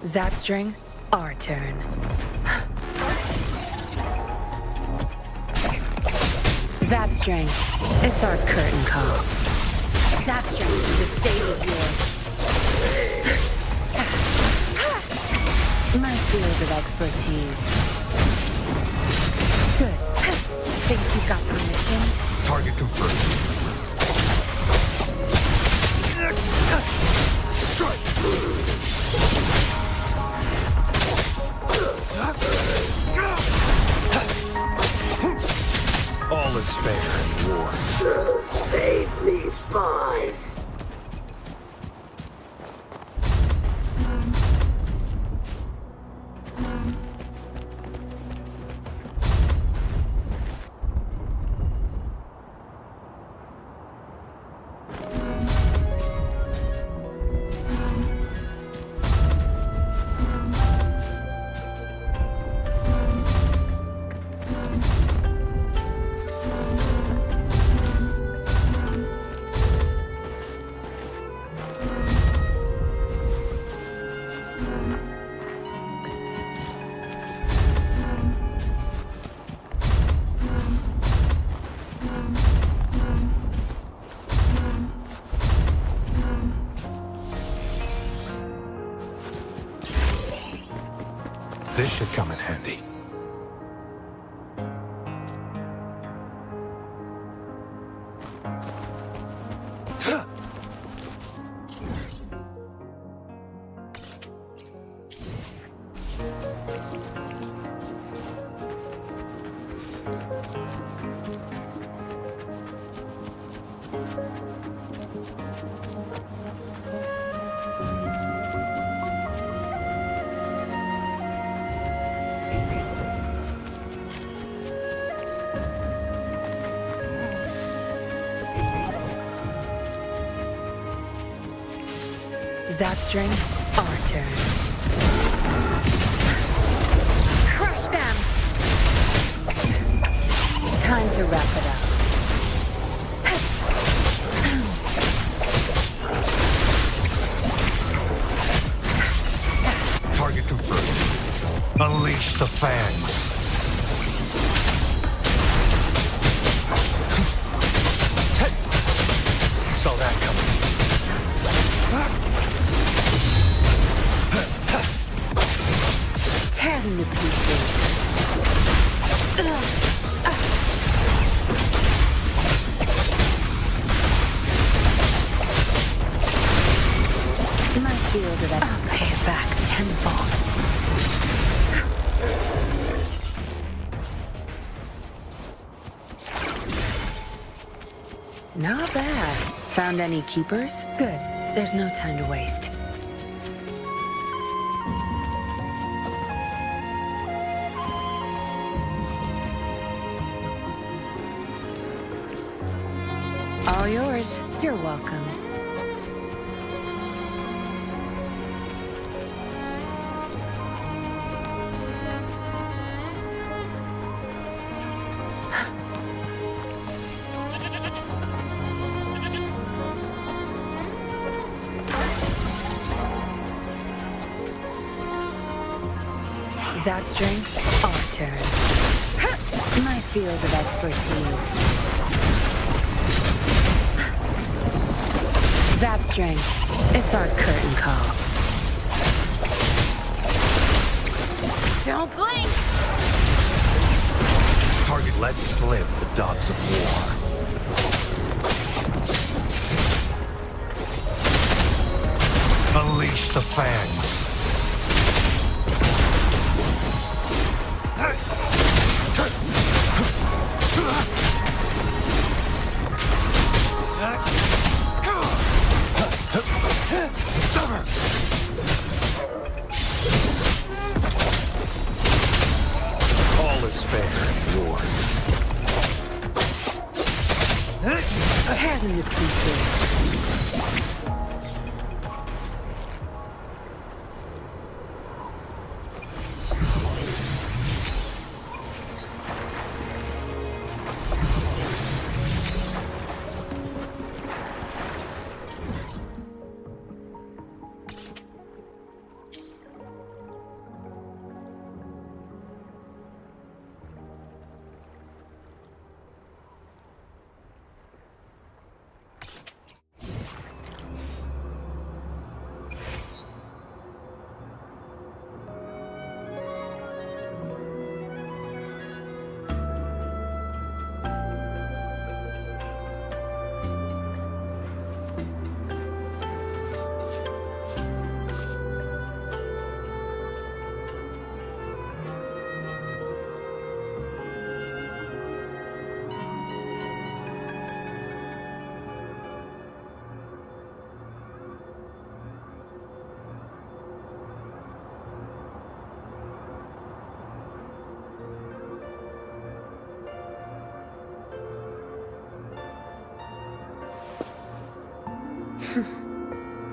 Zapstring, our turn. Zapstring, it's our curtain call. Zapstring, the stage is yours. My field of expertise. Good. Think you got permission? Target confirmed. All is fair in war. Save these spies. This should come in handy. Zapstring, our turn. Crush them! Time to wrap it up. Target confirmed. Unleash the fangs. Saw that coming. Tear them to pieces. My field of I'll pay it back tenfold. Not bad. Found any keepers? Good. There's no time to waste. All yours. You're welcome. Zap string, our turn. My field of expertise. Zap string, it's our curtain call. Don't blink! Target let slip the dogs of war. Unleash the fangs. Sever! All is fair in war. Tear them to pieces.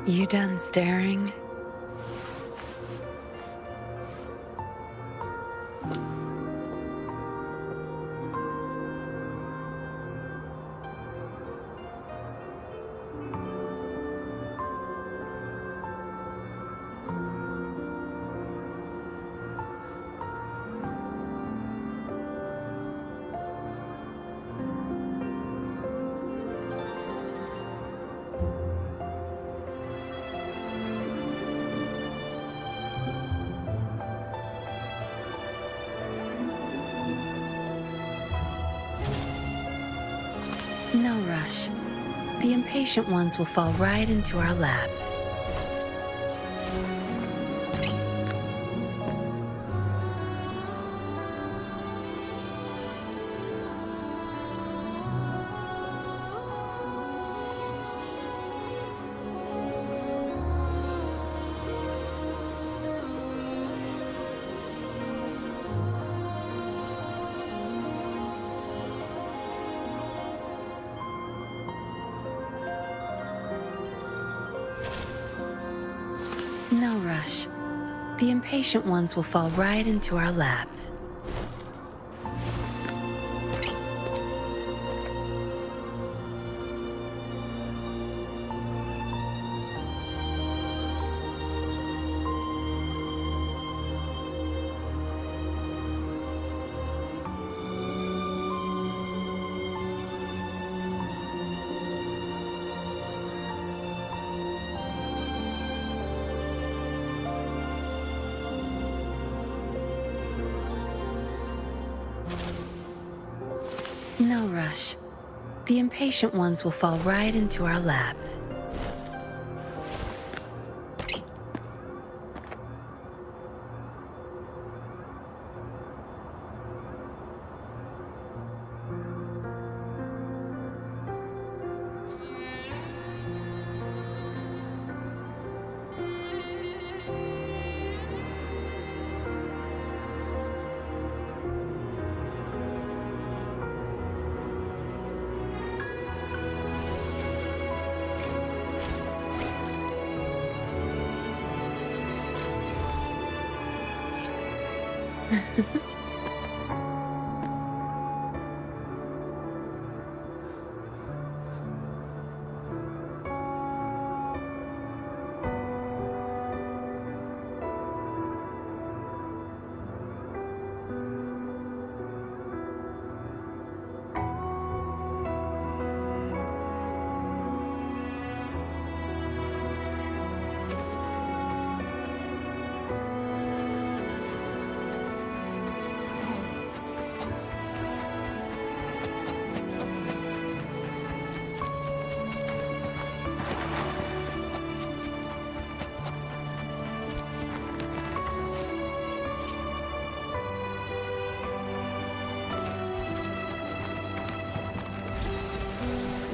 You done staring? No rush. The impatient ones will fall right into our lap. No rush. The impatient ones will fall right into our lap. No rush. The impatient ones will fall right into our lap.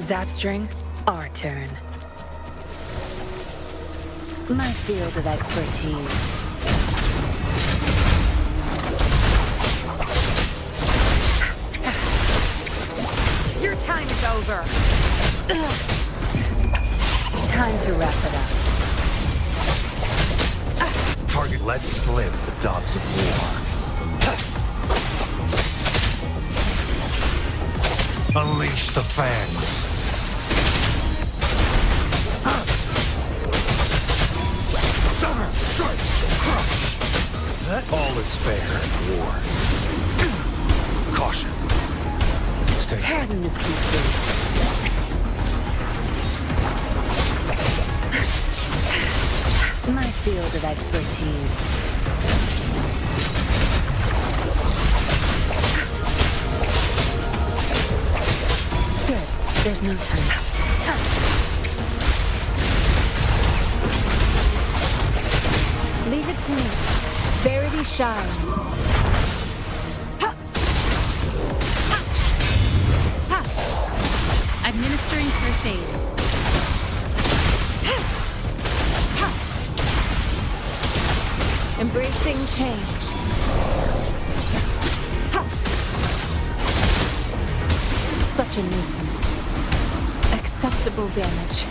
Zapstring, our turn. My field of expertise. Your time is over. Time to wrap it up. Target, let's slip the dogs of war. Unleash the fangs. Summer, strike, crush. All is fair in war. Caution. Stay. Tear them to pieces. My field of expertise. Good. There's no time. Leave it to me. Verity shines. Administering first aid. Embracing change. Such a nuisance. Acceptable damage.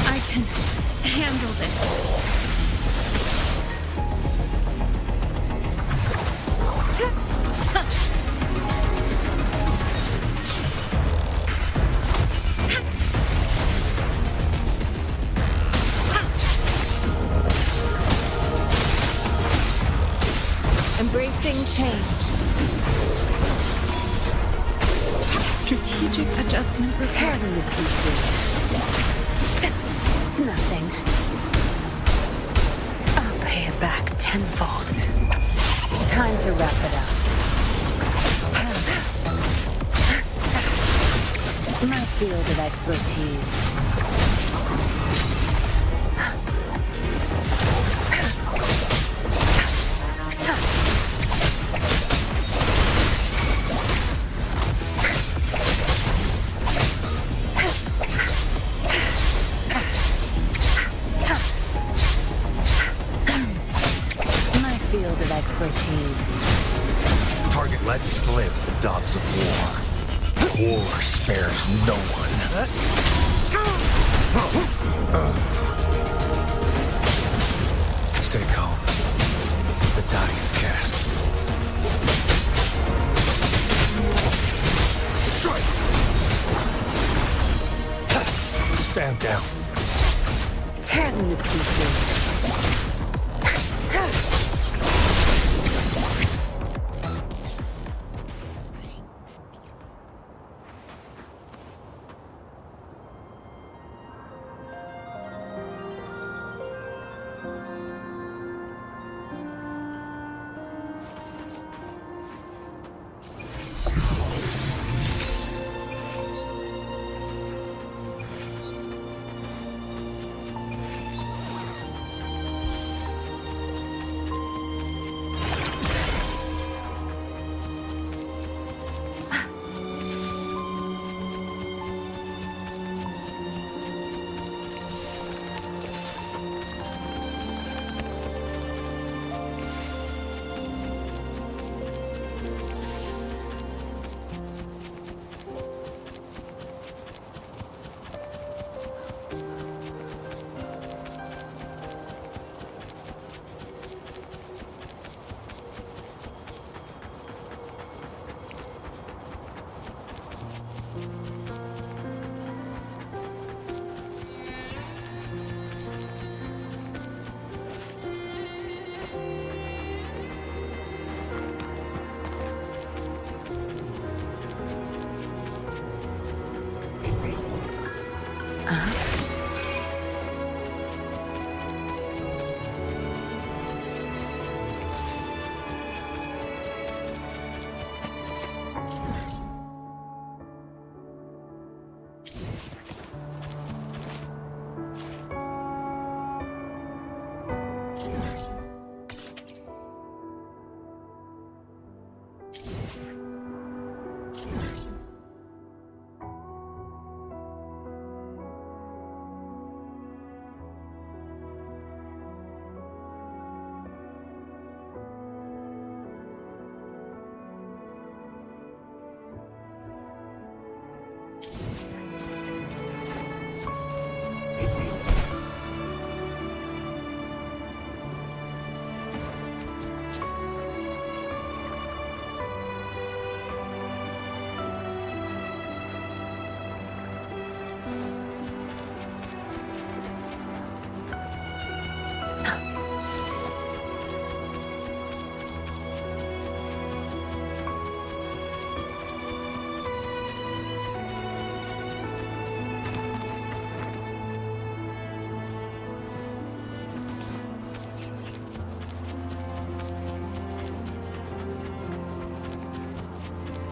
I can handle this. Embracing change. Strategic adjustment Tear required. them to pieces. It's nothing. I'll pay it back tenfold. Time to wrap it up. My field of expertise. My field of expertise. Target, let's slip the dogs of war. War spares no one. Stay calm. The die is cast. Strike! Stand down. Tear them to pieces.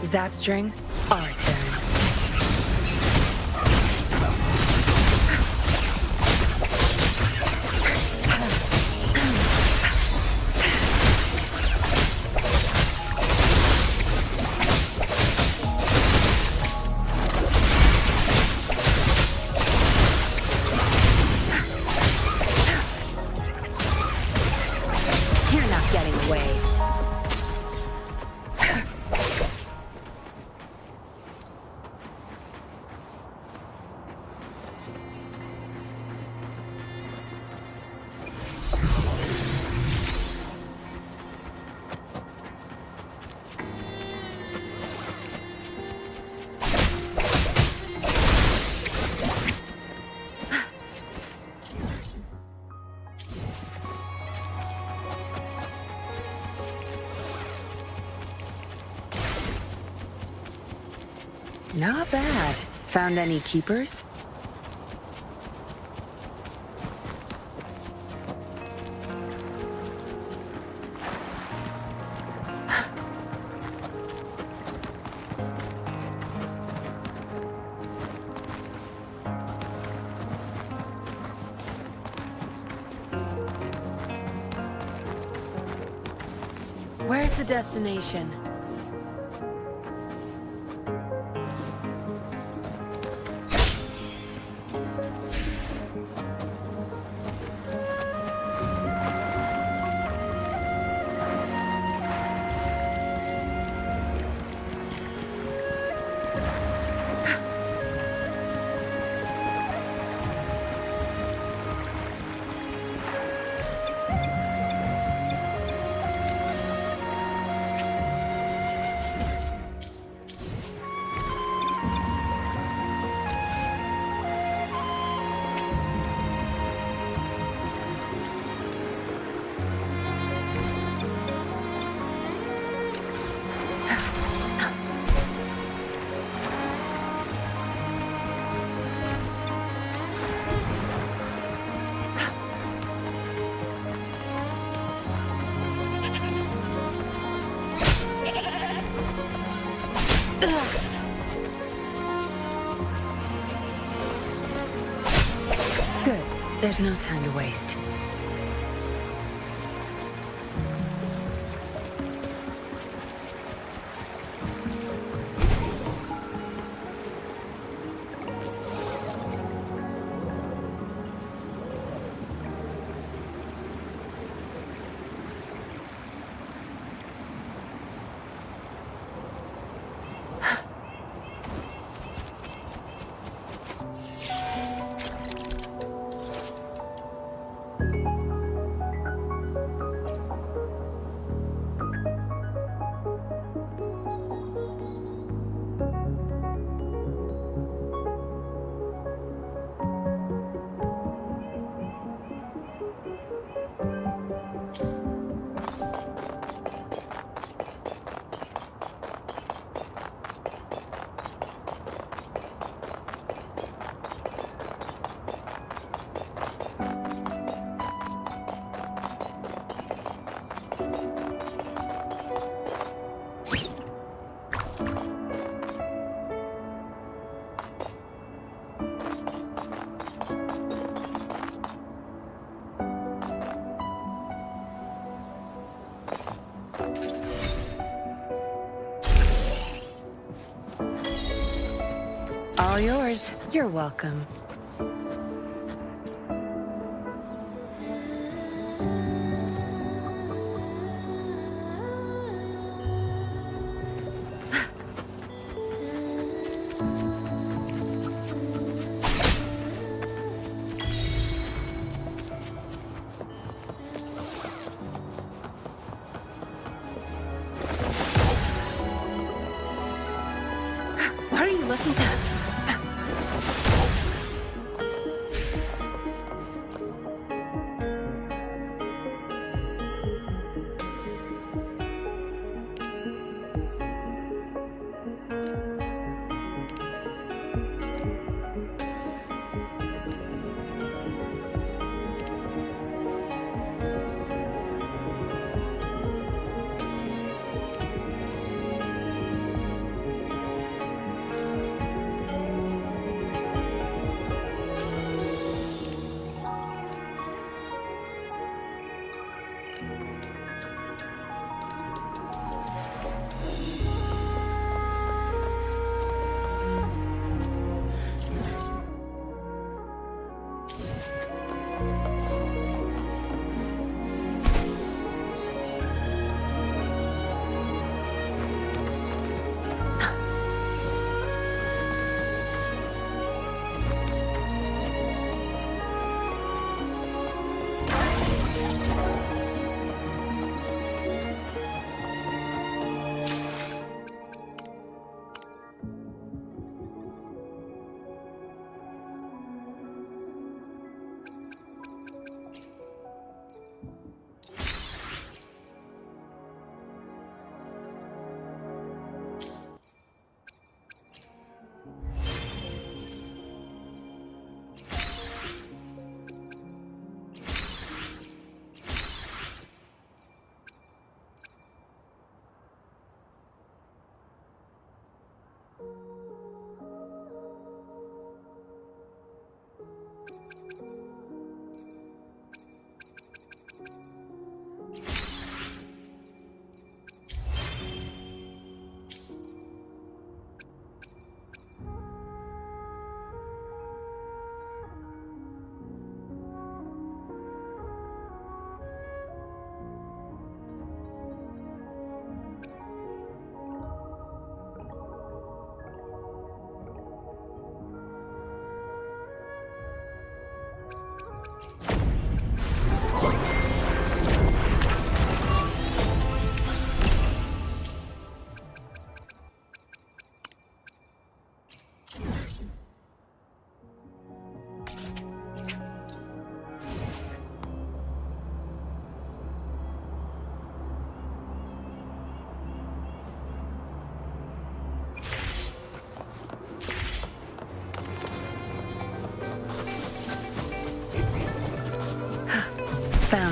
Zapstring, our turn. You're not getting away. Not bad. Found any keepers? Where's the destination? Good. There's no time to waste. All yours. You're welcome. What are you looking at?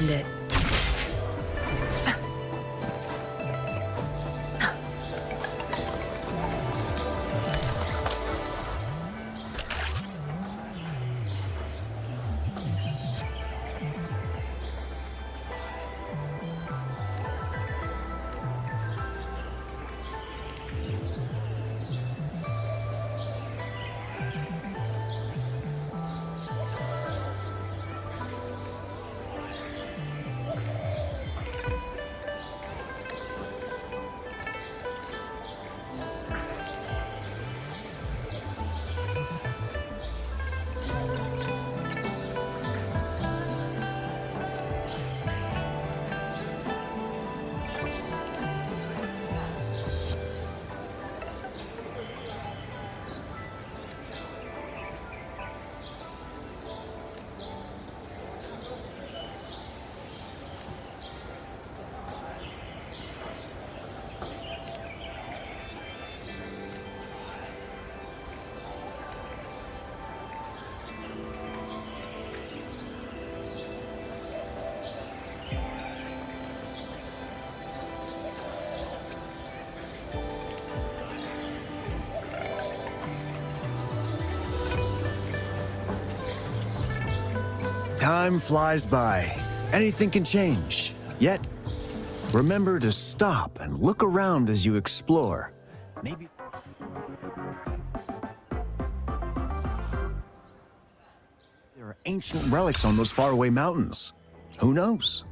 found it. Time flies by. Anything can change. Yet, remember to stop and look around as you explore. Maybe there are ancient relics on those faraway mountains. Who knows?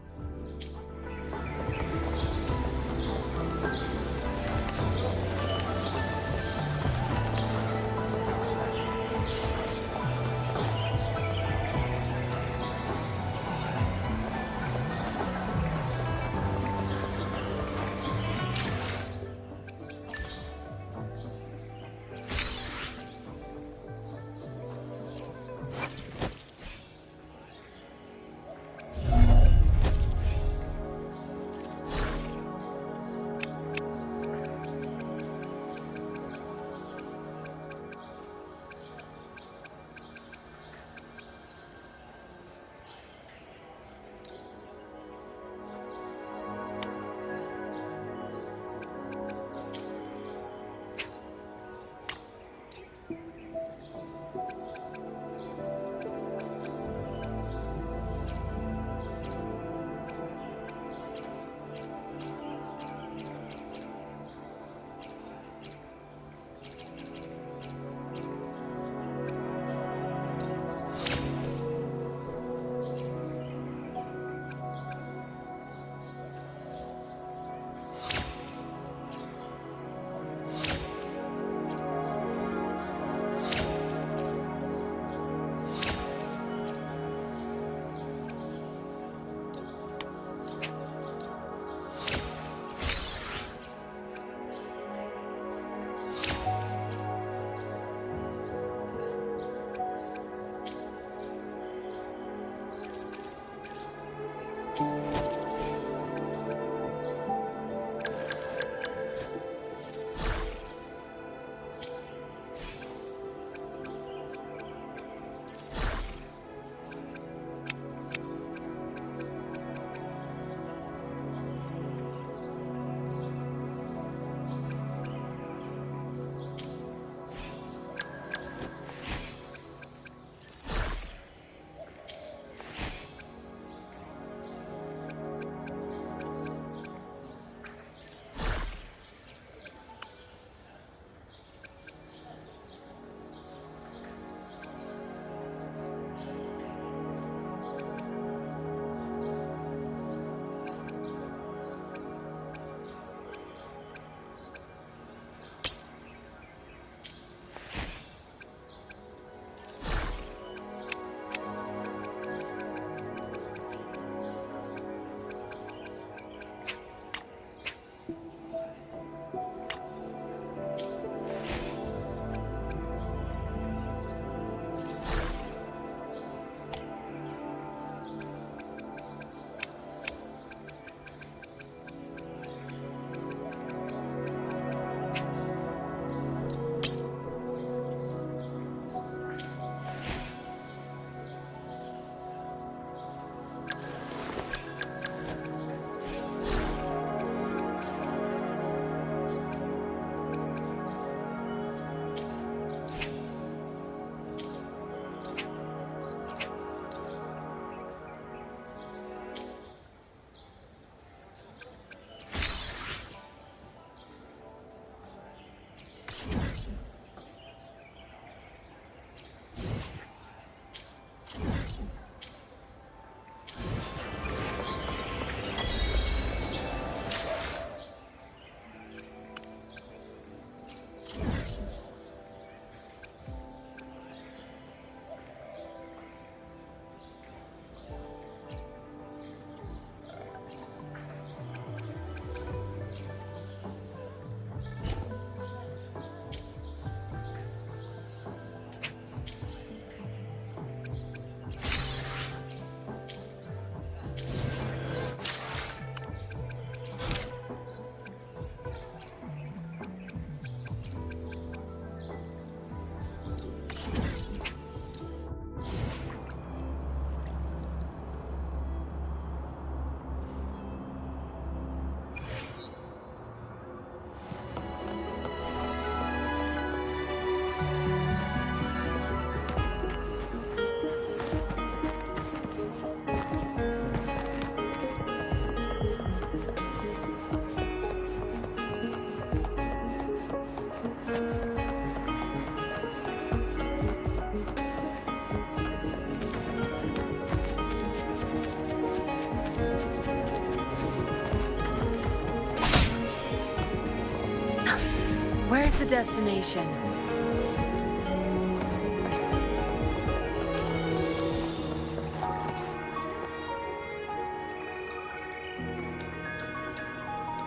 Where's the destination?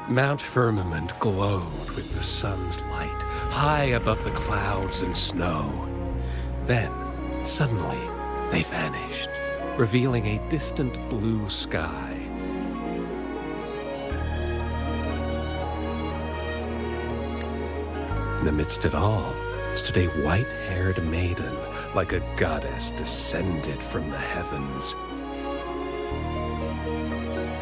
Mount Firmament glowed with the sun's light, high above the clouds and snow. Then, suddenly, they vanished, revealing a distant blue sky. In the midst it all stood a white-haired maiden, like a goddess descended from the heavens.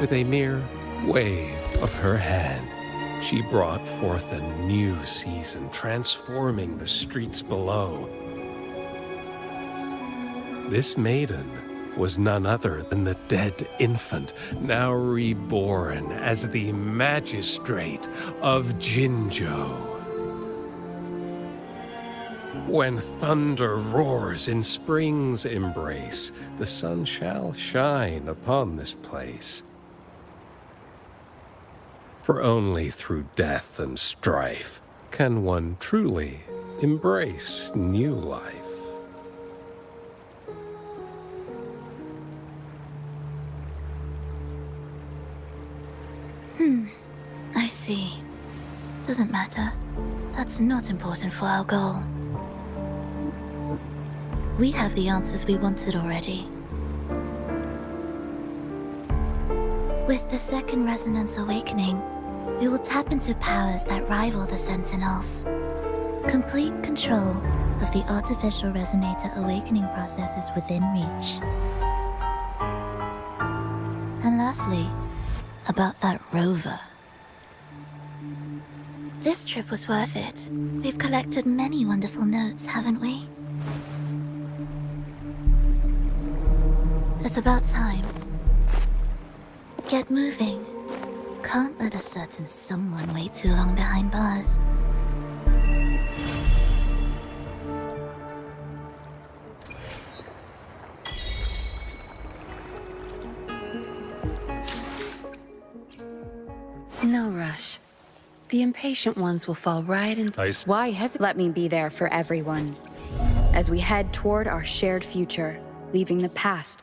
With a mere wave of her hand, she brought forth a new season, transforming the streets below. This maiden was none other than the dead infant, now reborn as the magistrate of Jinzhou. When thunder roars in spring's embrace, the sun shall shine upon this place. For only through death and strife can one truly embrace new life. I see. Doesn't matter. That's not important for our goal. We have the answers we wanted already. With the second resonance awakening, we will tap into powers that rival the Sentinels. Complete control of the artificial resonator awakening process is within reach. And lastly, about that rover. This trip was worth it. We've collected many wonderful notes, haven't we? It's about time. Get moving. Can't let a certain someone wait too long behind bars. No rush. The impatient ones will fall right into... Why hesitate? Let me be there for everyone. As we head toward our shared future, leaving the past.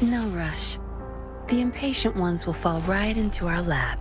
No rush. The impatient ones will fall right into our lap.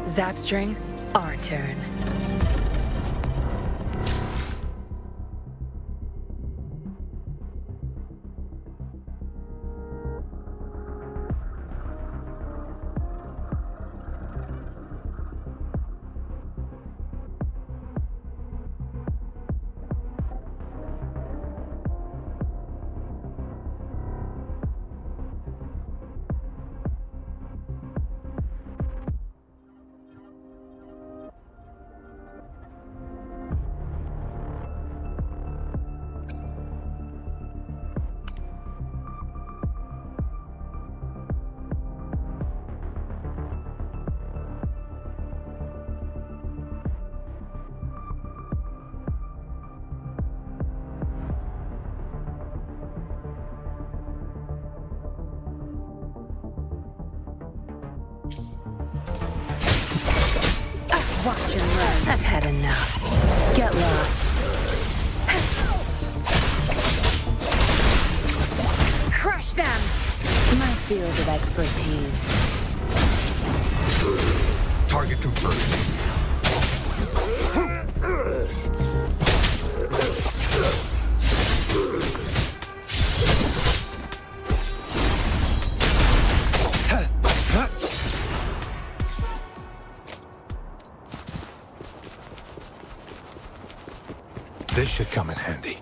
Zapstring, our turn. Watch and learn. I've had enough. Get lost. Crush them! My field of expertise. Target confirmed. This should come in handy.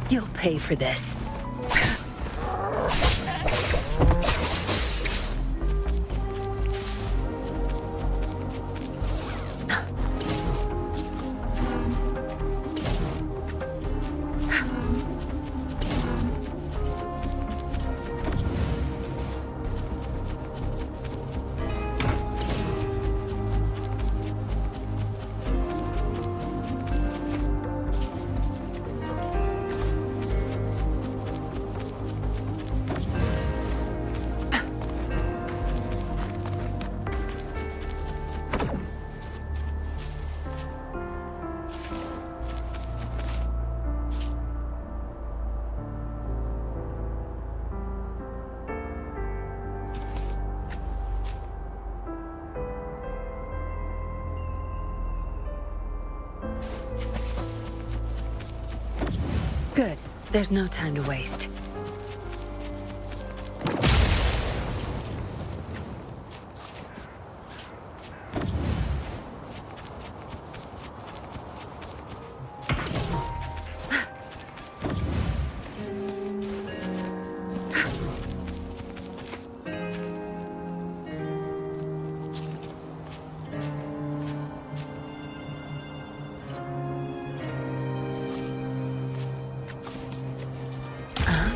You'll pay for this. Good. There's no time to waste. Huh?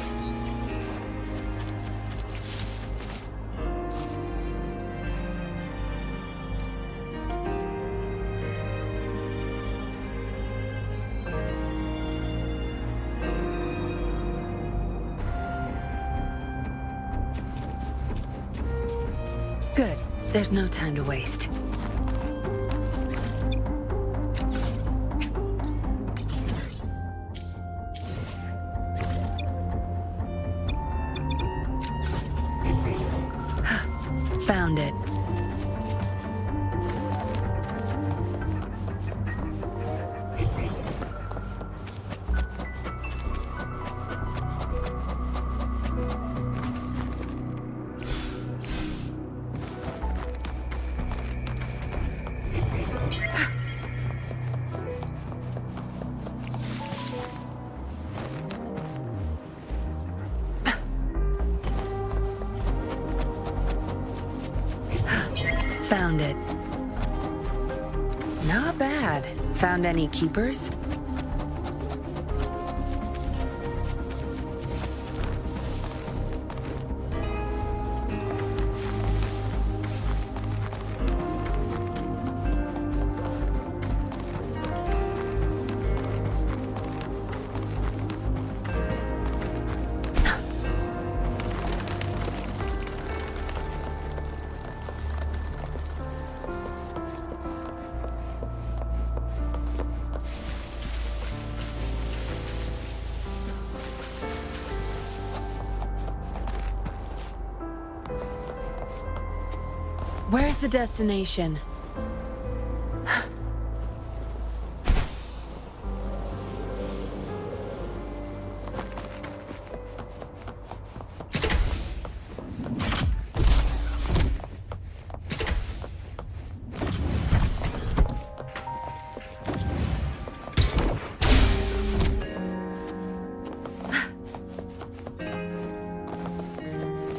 Good. There's no time to waste. Found it. Found it. Not bad. Found any keepers? Where's the destination?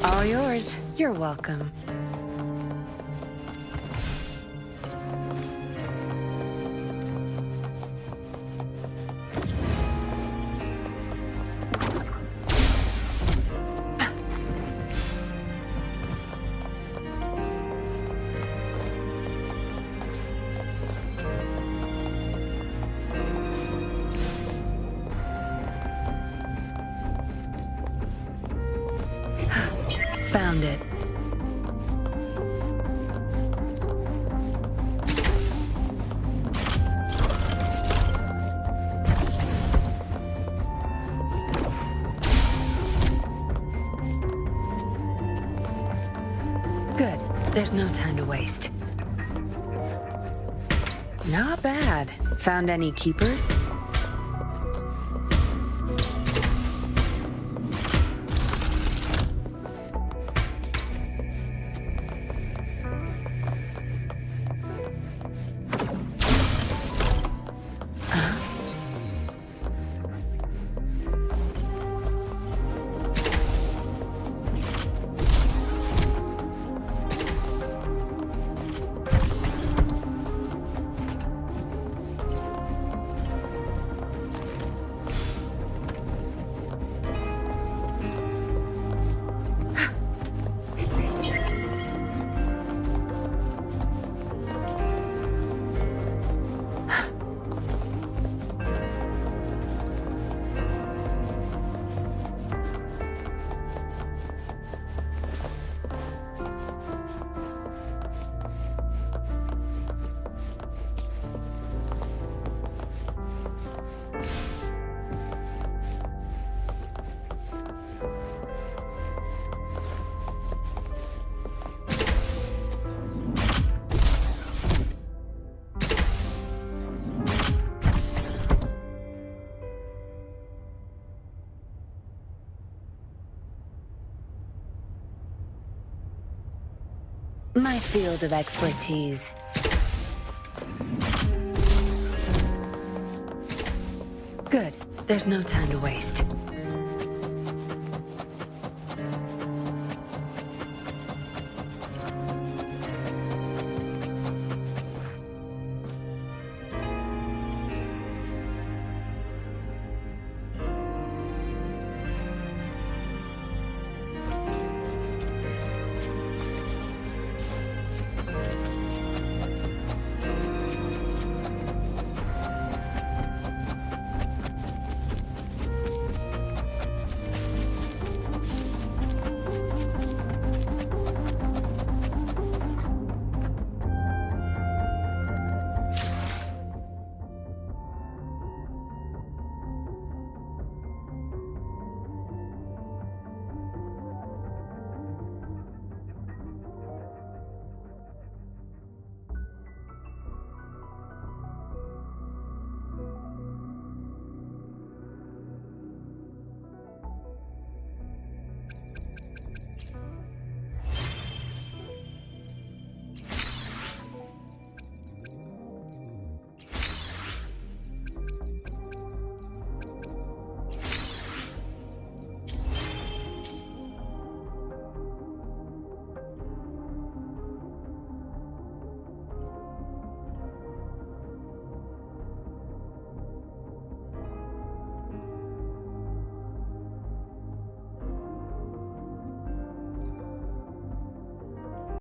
All yours. You're welcome. Found it. Good. There's no time to waste. Not bad. Found any keepers? My field of expertise. Good. There's no time to waste.